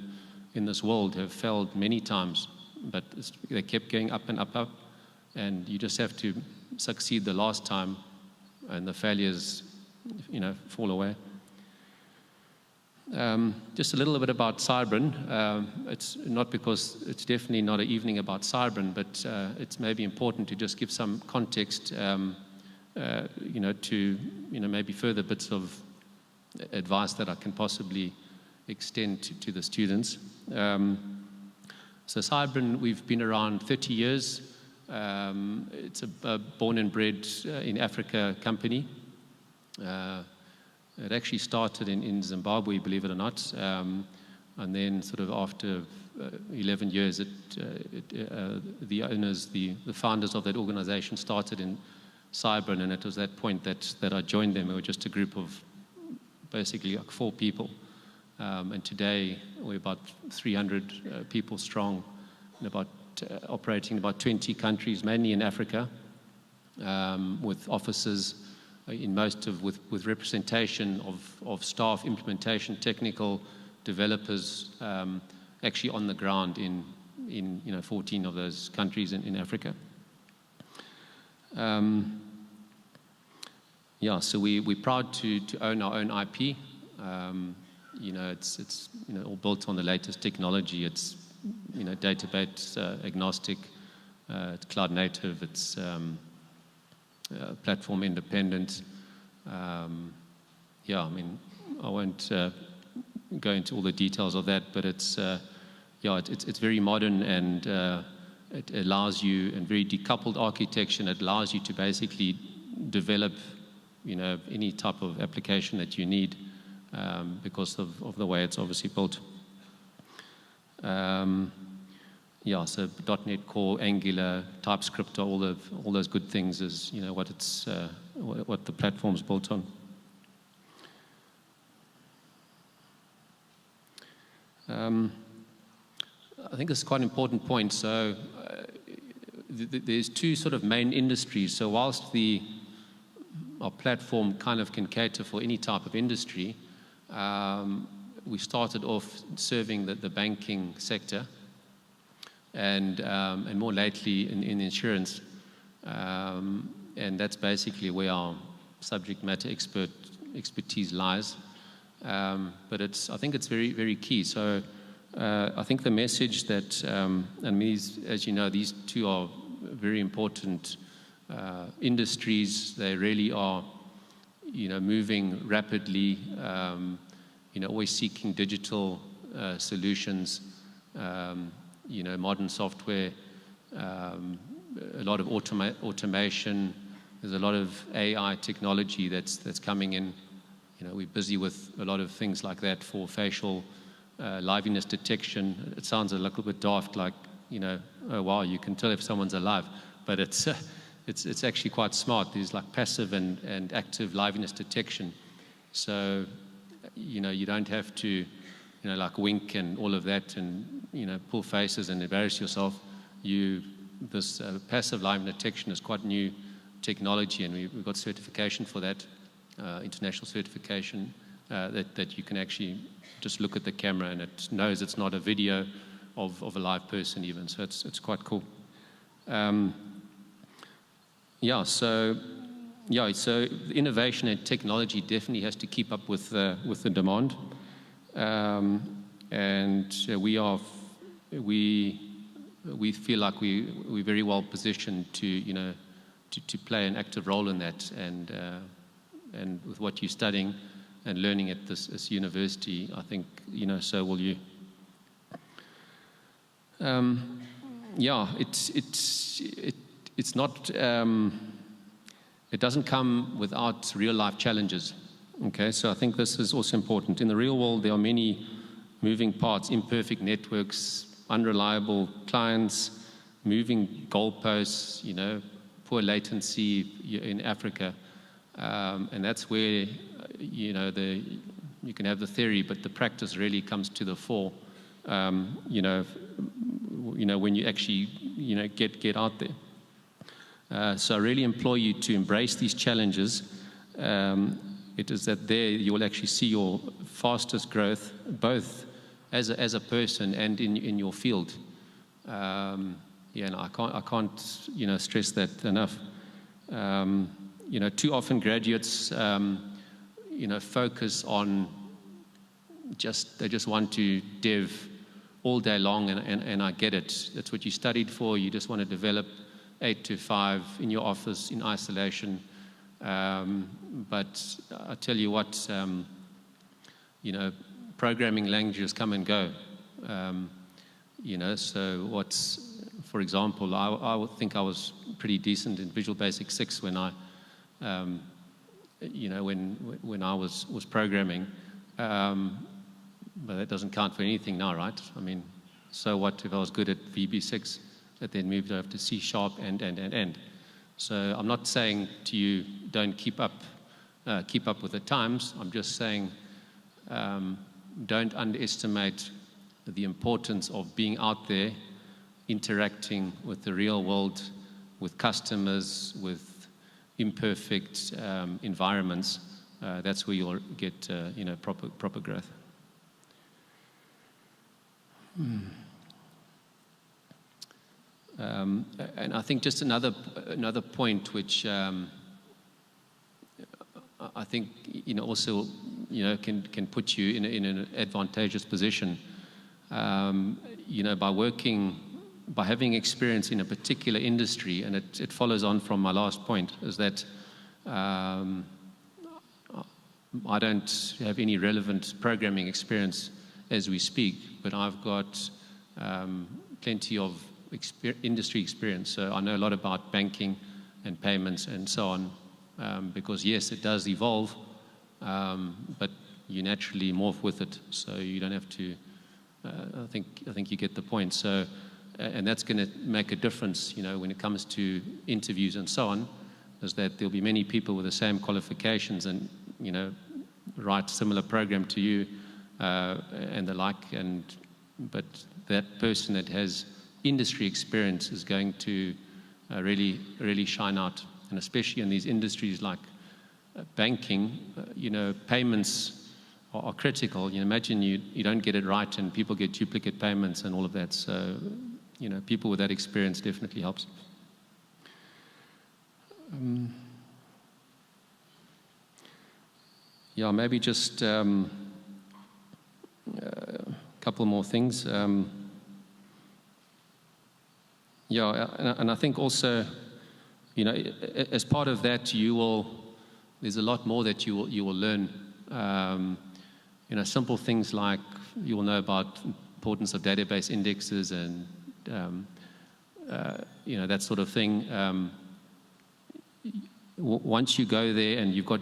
this world have failed many times, but they kept going up and up, and you just have to succeed the last time, and the failures, fall away. Just a little bit about Cybran. It's not because it's definitely not an evening about Cybran, but it's maybe important to just give some context, to maybe further bits of advice that I can possibly extend to the students. So Cybran, we've been around 30 years. It's a born and bred in Africa company. It actually started in Zimbabwe, believe it or not, and then sort of after 11 years, the owners, the founders of that organization started in Cybran, and it was that point that I joined them. We were just a group of basically like 4 people, and today we're about 300 people strong, and operating in about 20 countries, mainly in Africa, with offices with representation of staff, implementation, technical developers, actually on the ground in 14 of those countries in Africa. So we're proud to own our own IP. It's all built on the latest technology. It's database agnostic. It's cloud native. It's platform independent. I won't go into all the details of that, but it's very modern, and it allows you, and very decoupled architecture, and it allows you to basically develop any type of application that you need, because of the way it's obviously built. So .NET Core, Angular, TypeScript, all those good things is what the platform's built on. I think this is quite an important point. So there's 2 sort of main industries. So whilst our platform kind of can cater for any type of industry, we started off serving the banking sector, and more lately in insurance, and that's basically where our subject matter expertise lies. But I think it's very, very key. So I think the message that, as you know, these 2 are very important industries. They really are, moving rapidly. Always seeking digital solutions. Modern software, a lot of automation, There's a lot of AI technology that's coming in. We're busy with a lot of things like that for facial liveliness detection. It sounds a little bit daft, like, oh wow, you can tell if someone's alive, but it's actually quite smart. There's like passive and active liveliness detection. So, you don't have to, like wink and all of that and, pull faces and embarrass yourself. This passive liveliness detection is quite new technology, and we've got certification for that, international certification, that you can actually just look at the camera and it knows it's not a video of a live person even. So it's quite cool. So innovation and technology definitely has to keep up with the demand, and we feel like we're very well positioned to play an active role in that, and with what you're studying and learning at this university, I think so will you. It's not. It doesn't come without real-life challenges. Okay, so I think this is also important. In the real world, there are many moving parts, imperfect networks, unreliable clients, moving goalposts, poor latency in Africa, and that's where you can have the theory, but the practice really comes to the fore. When you actually get out there. So I really implore you to embrace these challenges. It is that there you will actually see your fastest growth, both as a person and in your field. And I can't stress that enough. Too often graduates focus on they just want to dev all day long, and I get it. That's what you studied for. You just want to develop 8 to 5 in your office in isolation. But I tell you what, programming languages come and go. So for example, I would think I was pretty decent in Visual Basic 6 when I, when I was programming. But that doesn't count for anything now, right? I mean, so what if I was good at VB6 that then moved over to C# and. So I'm not saying to you, don't keep up with the times. I'm just saying, don't underestimate the importance of being out there, interacting with the real world, with customers, with imperfect environments. That's where you'll get proper growth. And I think just another point which I think also can put you in an advantageous position, by having experience in a particular industry, and it follows on from my last point, is that I don't have any relevant programming experience as we speak, but I've got plenty of industry experience. So I know a lot about banking and payments and so on, because yes, it does evolve, but you naturally morph with it. So you don't have to. I think you get the point. So, and that's going to make a difference, when it comes to interviews and so on, is that there'll be many people with the same qualifications and write similar program to you and the like, but that person that has industry experience is going to really shine out, and especially in these industries like banking, payments are critical. Imagine you don't get it right and people get duplicate payments and all of that. So, people with that experience definitely helps. Maybe just a couple more things. And I think also, as part of that, there's a lot more that you will learn. Simple things like you will know about importance of database indexes and that sort of thing. once you go there and you've got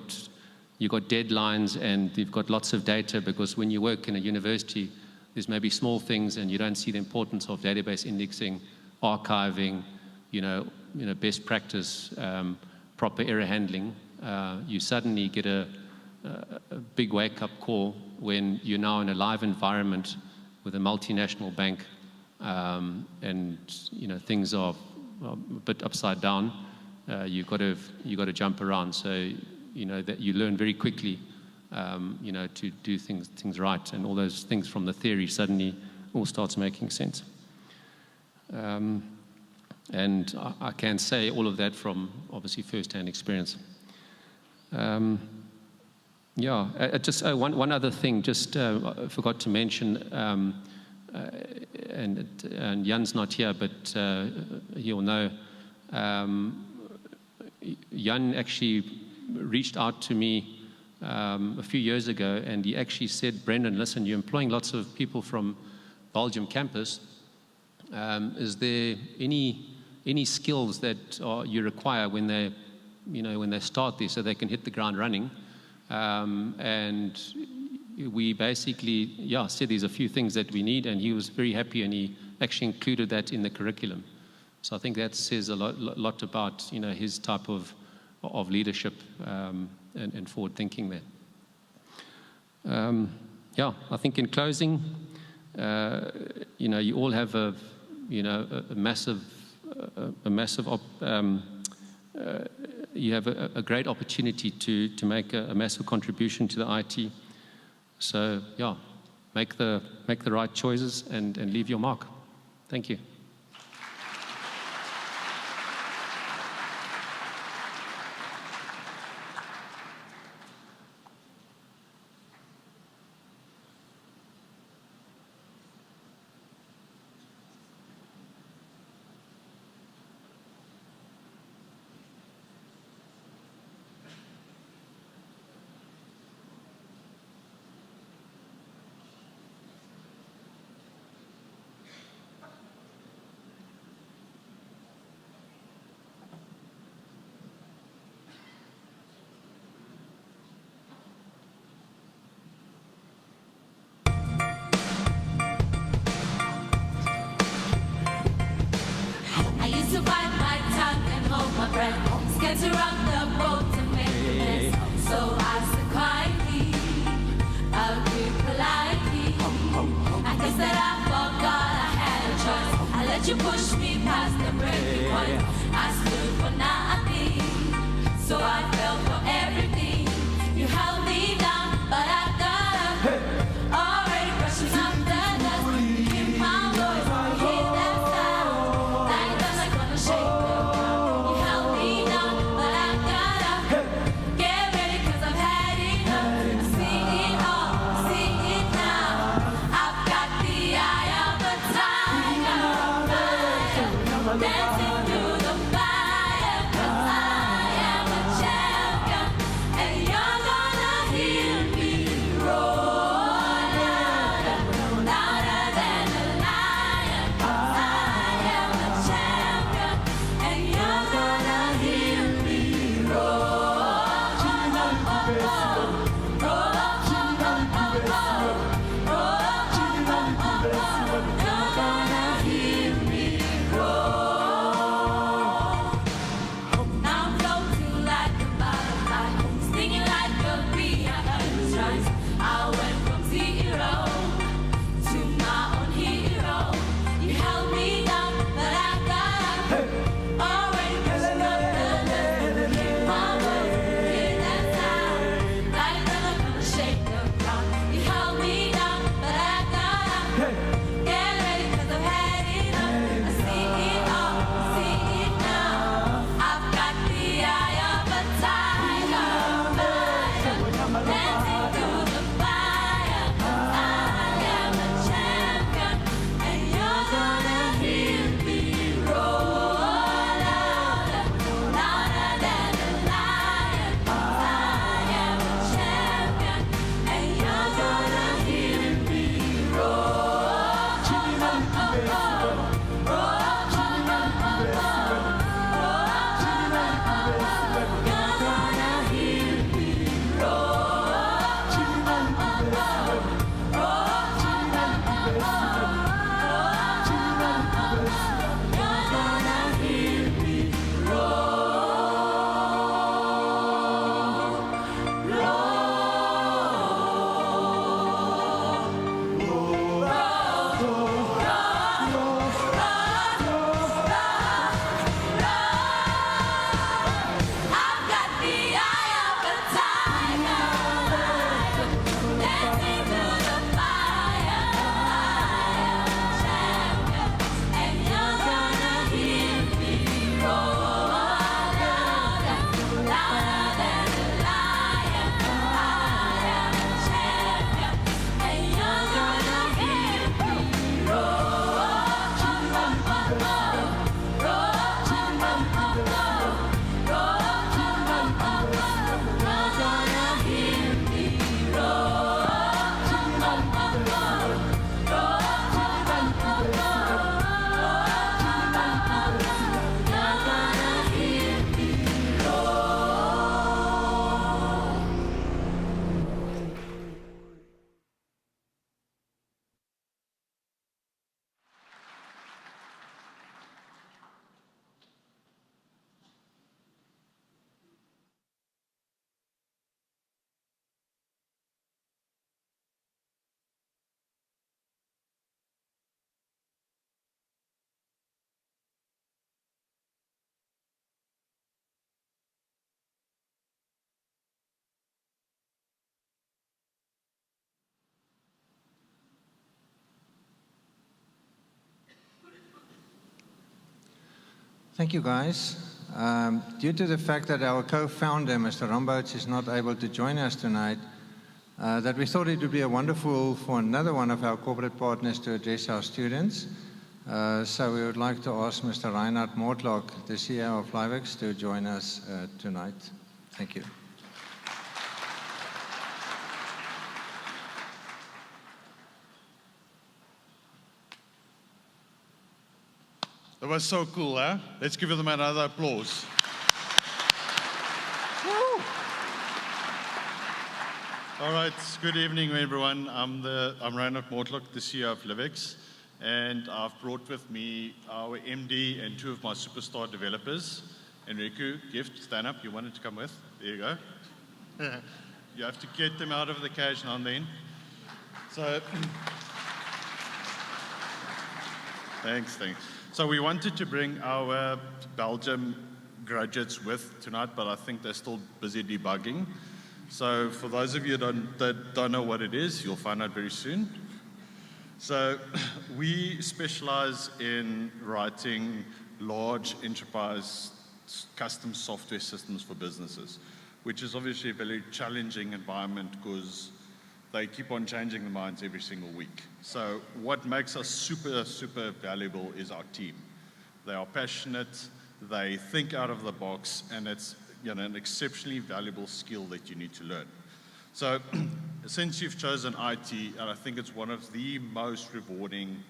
deadlines and you've got lots of data, because when you work in a university, there's maybe small things and you don't see the importance of database indexing, archiving, best practice, proper error handling. You suddenly get a big wake-up call when you're now in a live environment with a multinational bank, and things are a bit upside down. You've got to jump around. So that you learn very quickly, to do things right, and all those things from the theory suddenly all starts making sense. And I can say all of that from obviously first-hand experience. Just one other thing, I forgot to mention, and Jan's not here, but he'll know. Jan actually reached out to me a few years ago, and he actually said, Brendan, listen, you're employing lots of people from Belgium campus. Is there any skills that you require when they start there, so they can hit the ground running? And we basically, said there's a few things that we need, and he was very happy, and he actually included that in the curriculum. So I think that says a lot about his type of leadership and forward thinking there. I think in closing, you all have a massive you have a great opportunity to make a massive contribution to the IT. So make the right choices and leave your mark. Thank you. Scared to rock the boat and make a mess. So I said quietly, I'll be politely. I guess that I forgot I had a choice. I let you push me past the breaking point. I stood for nothing, so I fell for everything. You held me down, but I got up. Already brushing up the dust. Keep my voice, hear that sound. Like that's like gonna shake the ground. You held me down, but I got up. Get ready, 'cause I've had enough. I see it all, I see it now. I've got the eye of a tiger, dancing through the fire. Thank you, guys. Due to the fact that our co-founder, Mr. Rombouts, is not able to join us tonight, that we thought it would be wonderful for another one of our corporate partners to address our students. So we would like to ask Mr. Reinhard Mortlock, the CEO of Livex, to join us tonight. Thank you. That was so cool, huh? Let's give them another applause. Woo! All right, good evening, everyone. I'm Reinhard Mortlock, the CEO of Livex, and I've brought with me our MD and two of my superstar developers. Enrico, Gift, stand up. You wanted to come with? There you go. You have to get them out of the cage now and then. So, thanks. So we wanted to bring our Belgium graduates with tonight, but I think they're still busy debugging. So for those of you that don't know what it is, you'll find out very soon. So we specialize in writing large enterprise custom software systems for businesses, which is obviously a very challenging environment because they keep on changing their minds every single week. So what makes us super, super valuable is our team. They are passionate, they think out of the box, and it's an exceptionally valuable skill that you need to learn. So since you've chosen IT, and I think it's one of the most rewarding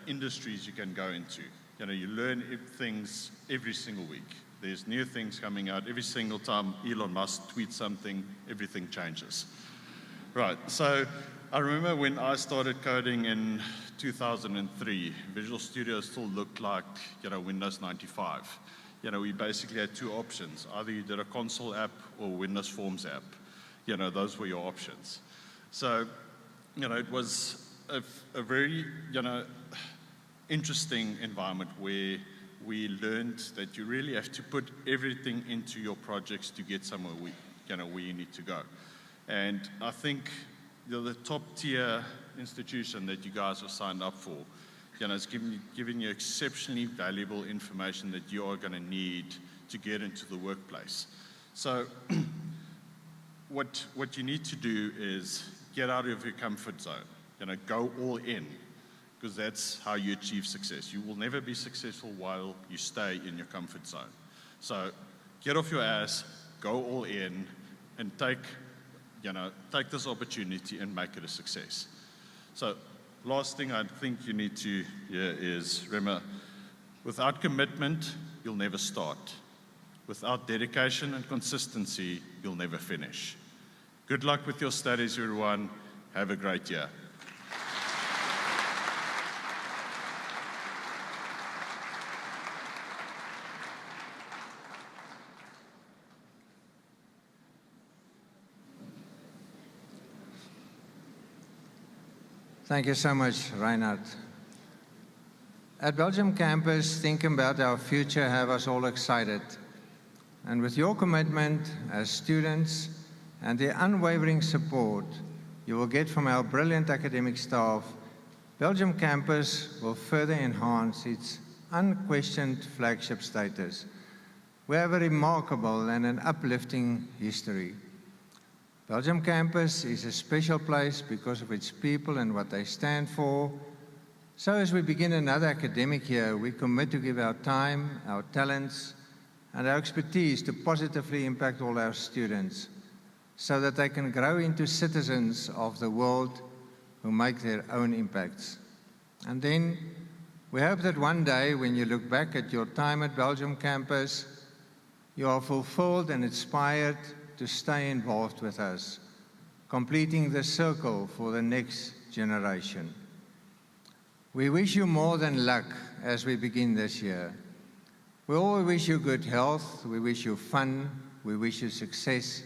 industries you can go into. You learn things every single week. There's new things coming out. Every single time Elon Musk tweets something, everything changes. Right, so I remember when I started coding in 2003, Visual Studio still looked like, Windows 95. We basically had two options. Either you did a console app or Windows Forms app. Those were your options. So, it was a very, interesting environment where we learned that you really have to put everything into your projects to get somewhere where you need to go. And I think the top tier institution that you guys have signed up for, is giving you exceptionally valuable information that you are going to need to get into the workplace. So what you need to do is get out of your comfort zone, go all in, because that's how you achieve success. You will never be successful while you stay in your comfort zone. So get off your ass, go all in, and take this opportunity and make it a success. So last thing I think you need to hear is, remember, without commitment, you'll never start. Without dedication and consistency, you'll never finish. Good luck with your studies, everyone. Have a great year. Thank you so much, Reinhard. At Belgium campus, thinking about our future have us all excited. And with your commitment as students and the unwavering support you will get from our brilliant academic staff, Belgium campus will further enhance its unquestioned flagship status. We have a remarkable and an uplifting history. Belgium campus is a special place because of its people and what they stand for. So as we begin another academic year, we commit to give our time, our talents, and our expertise to positively impact all our students so that they can grow into citizens of the world who make their own impacts. And then we hope that one day when you look back at your time at Belgium campus, you are fulfilled and inspired to stay involved with us, completing the circle for the next generation. We wish you more than luck as we begin this year. We all wish you good health, we wish you fun, we wish you success.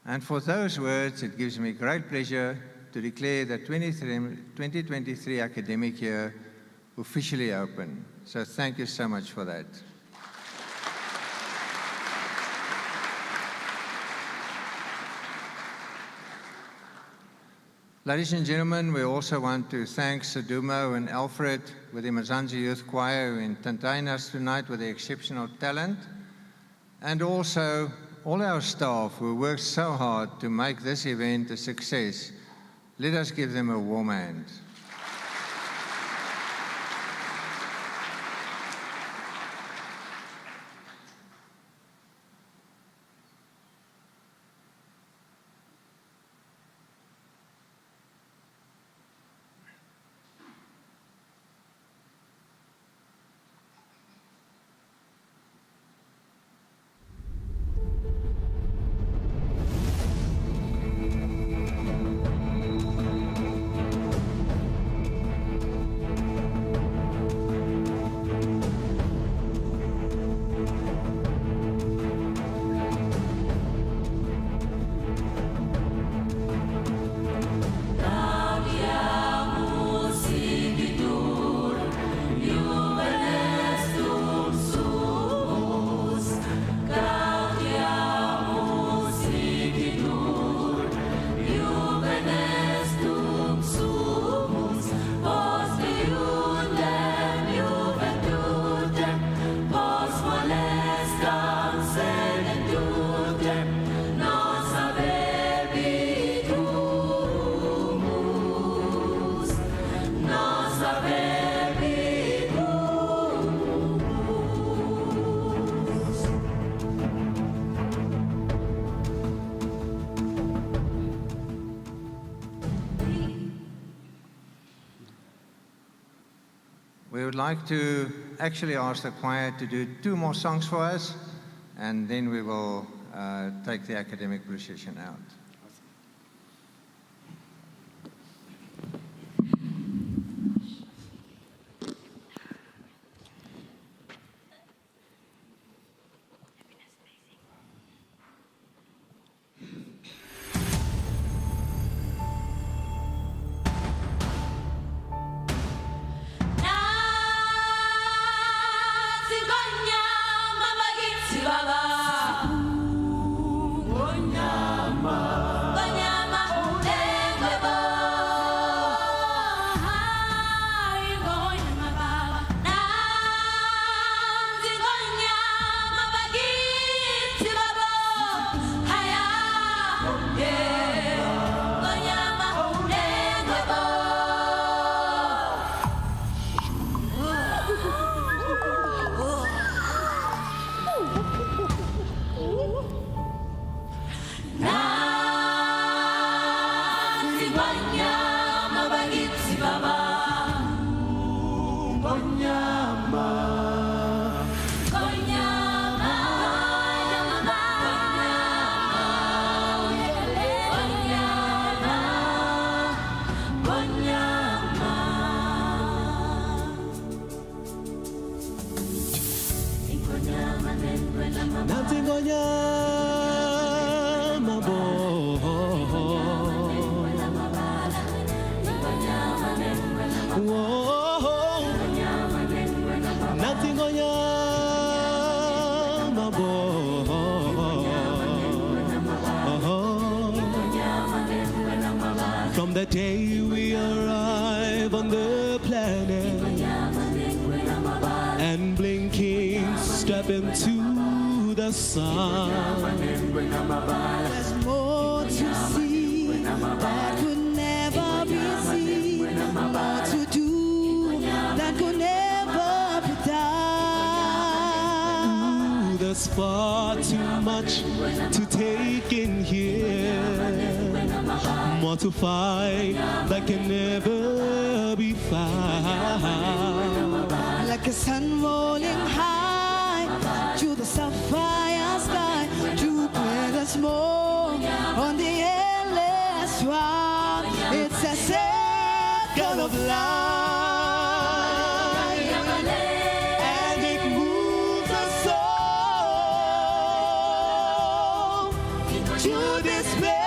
And for those words, it gives me great pleasure to declare the 2023 academic year officially open. So thank you so much for that. Ladies and gentlemen, we also want to thank Sadumo and Alfred with the Mazanzi Youth Choir who entertained us tonight with their exceptional talent, and also all our staff who worked so hard to make this event a success. Let us give them a warm hand. We would like to actually ask the choir to do 2 more songs for us, and then we will take the academic procession out. From the day we arrive on the planet and blinking step into the sun, there's more to see that could never be seen, more to do that could never be done. Ooh, there's far too much to take in here, more to find that can never be found. Like a sun rolling high to the sapphire sky, to where there's more on the endless round. It's a circle of life, and it moves us all to despair.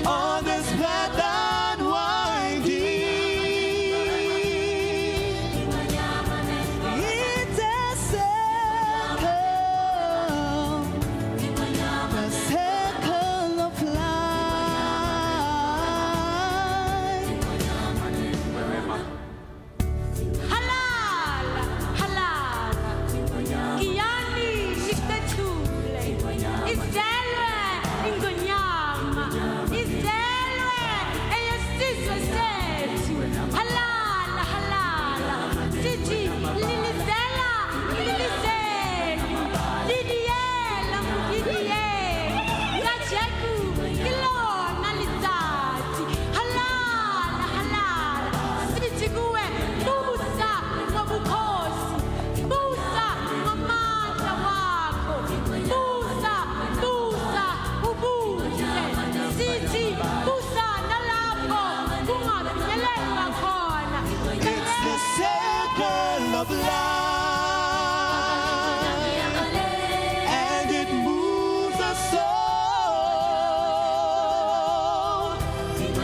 On this path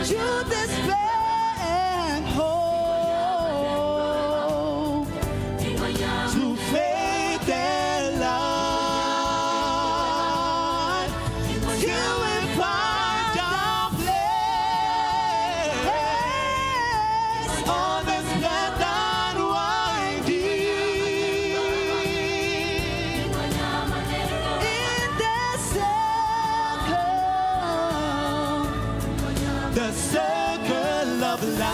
to despair and hope, to faith and life, till we find our place on this path unwinding. In the circle of life,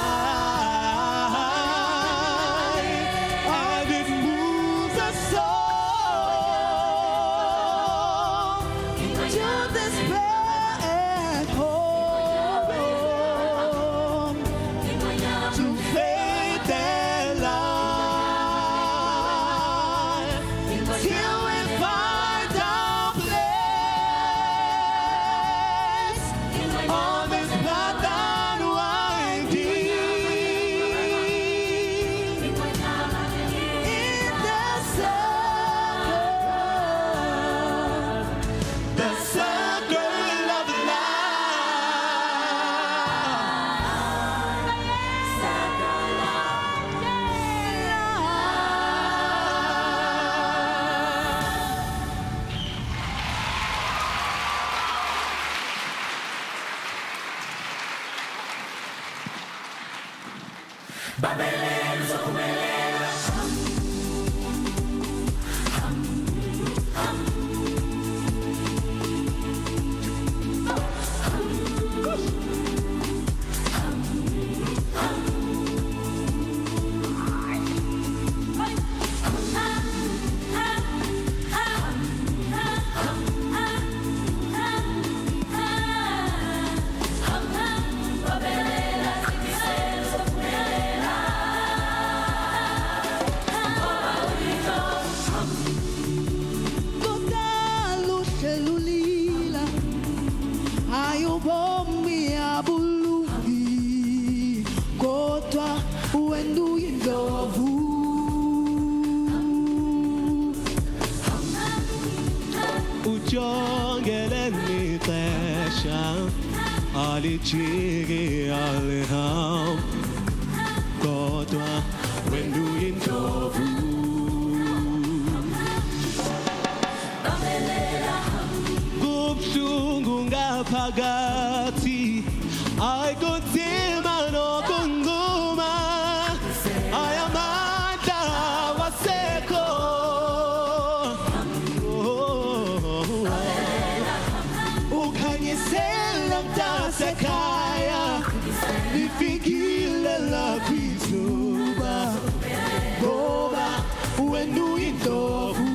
and it moves us all to despair and hope, to faith and life, till we find our place on this path unwinding. In the circle of Kodalu selulila, ayobomi abulungi, kodwa uwendu indovu. Ujongele nixesha alijiki aliham, kodwa wendu indovu. Kubuhlungu ngaphakathi, ayikunzima nokunguma, ayamandla wasekho. Ukhanyisela mntasekhaya, lifikile lapho izuba, ngoba wena uyindovu.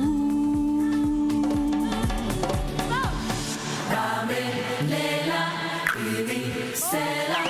Babelela, ilisela,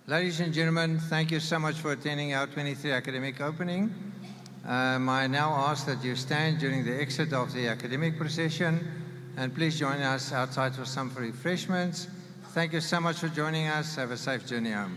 Ladies and gentlemen, thank you so much for attending our 23 academic opening. I now ask that you stand during the exit of the academic procession, and please join us outside for some refreshments. Thank you so much for joining us. Have a safe journey home.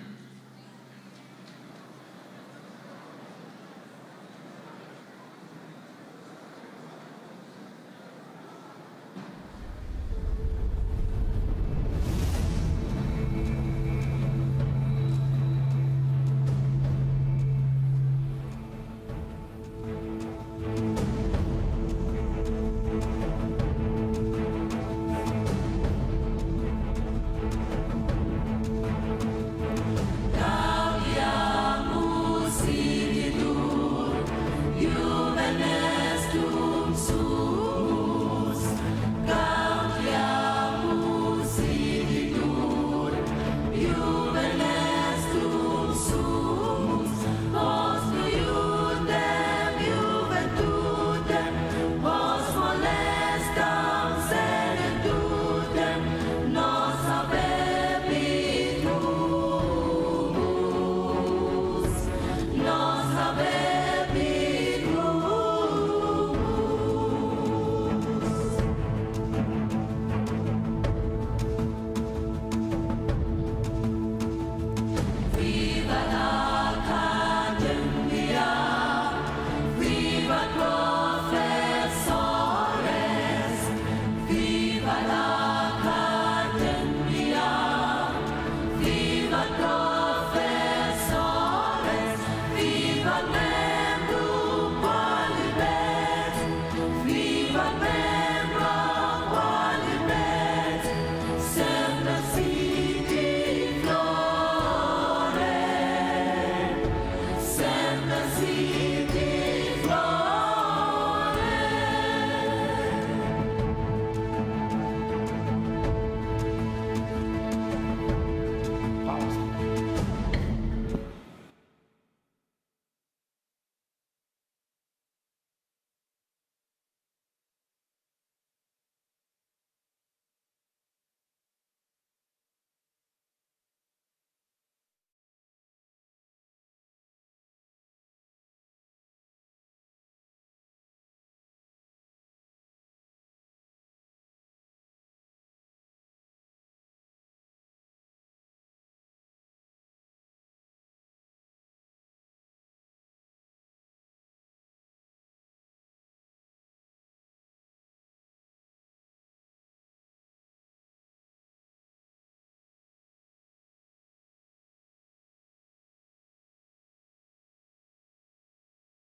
Viva la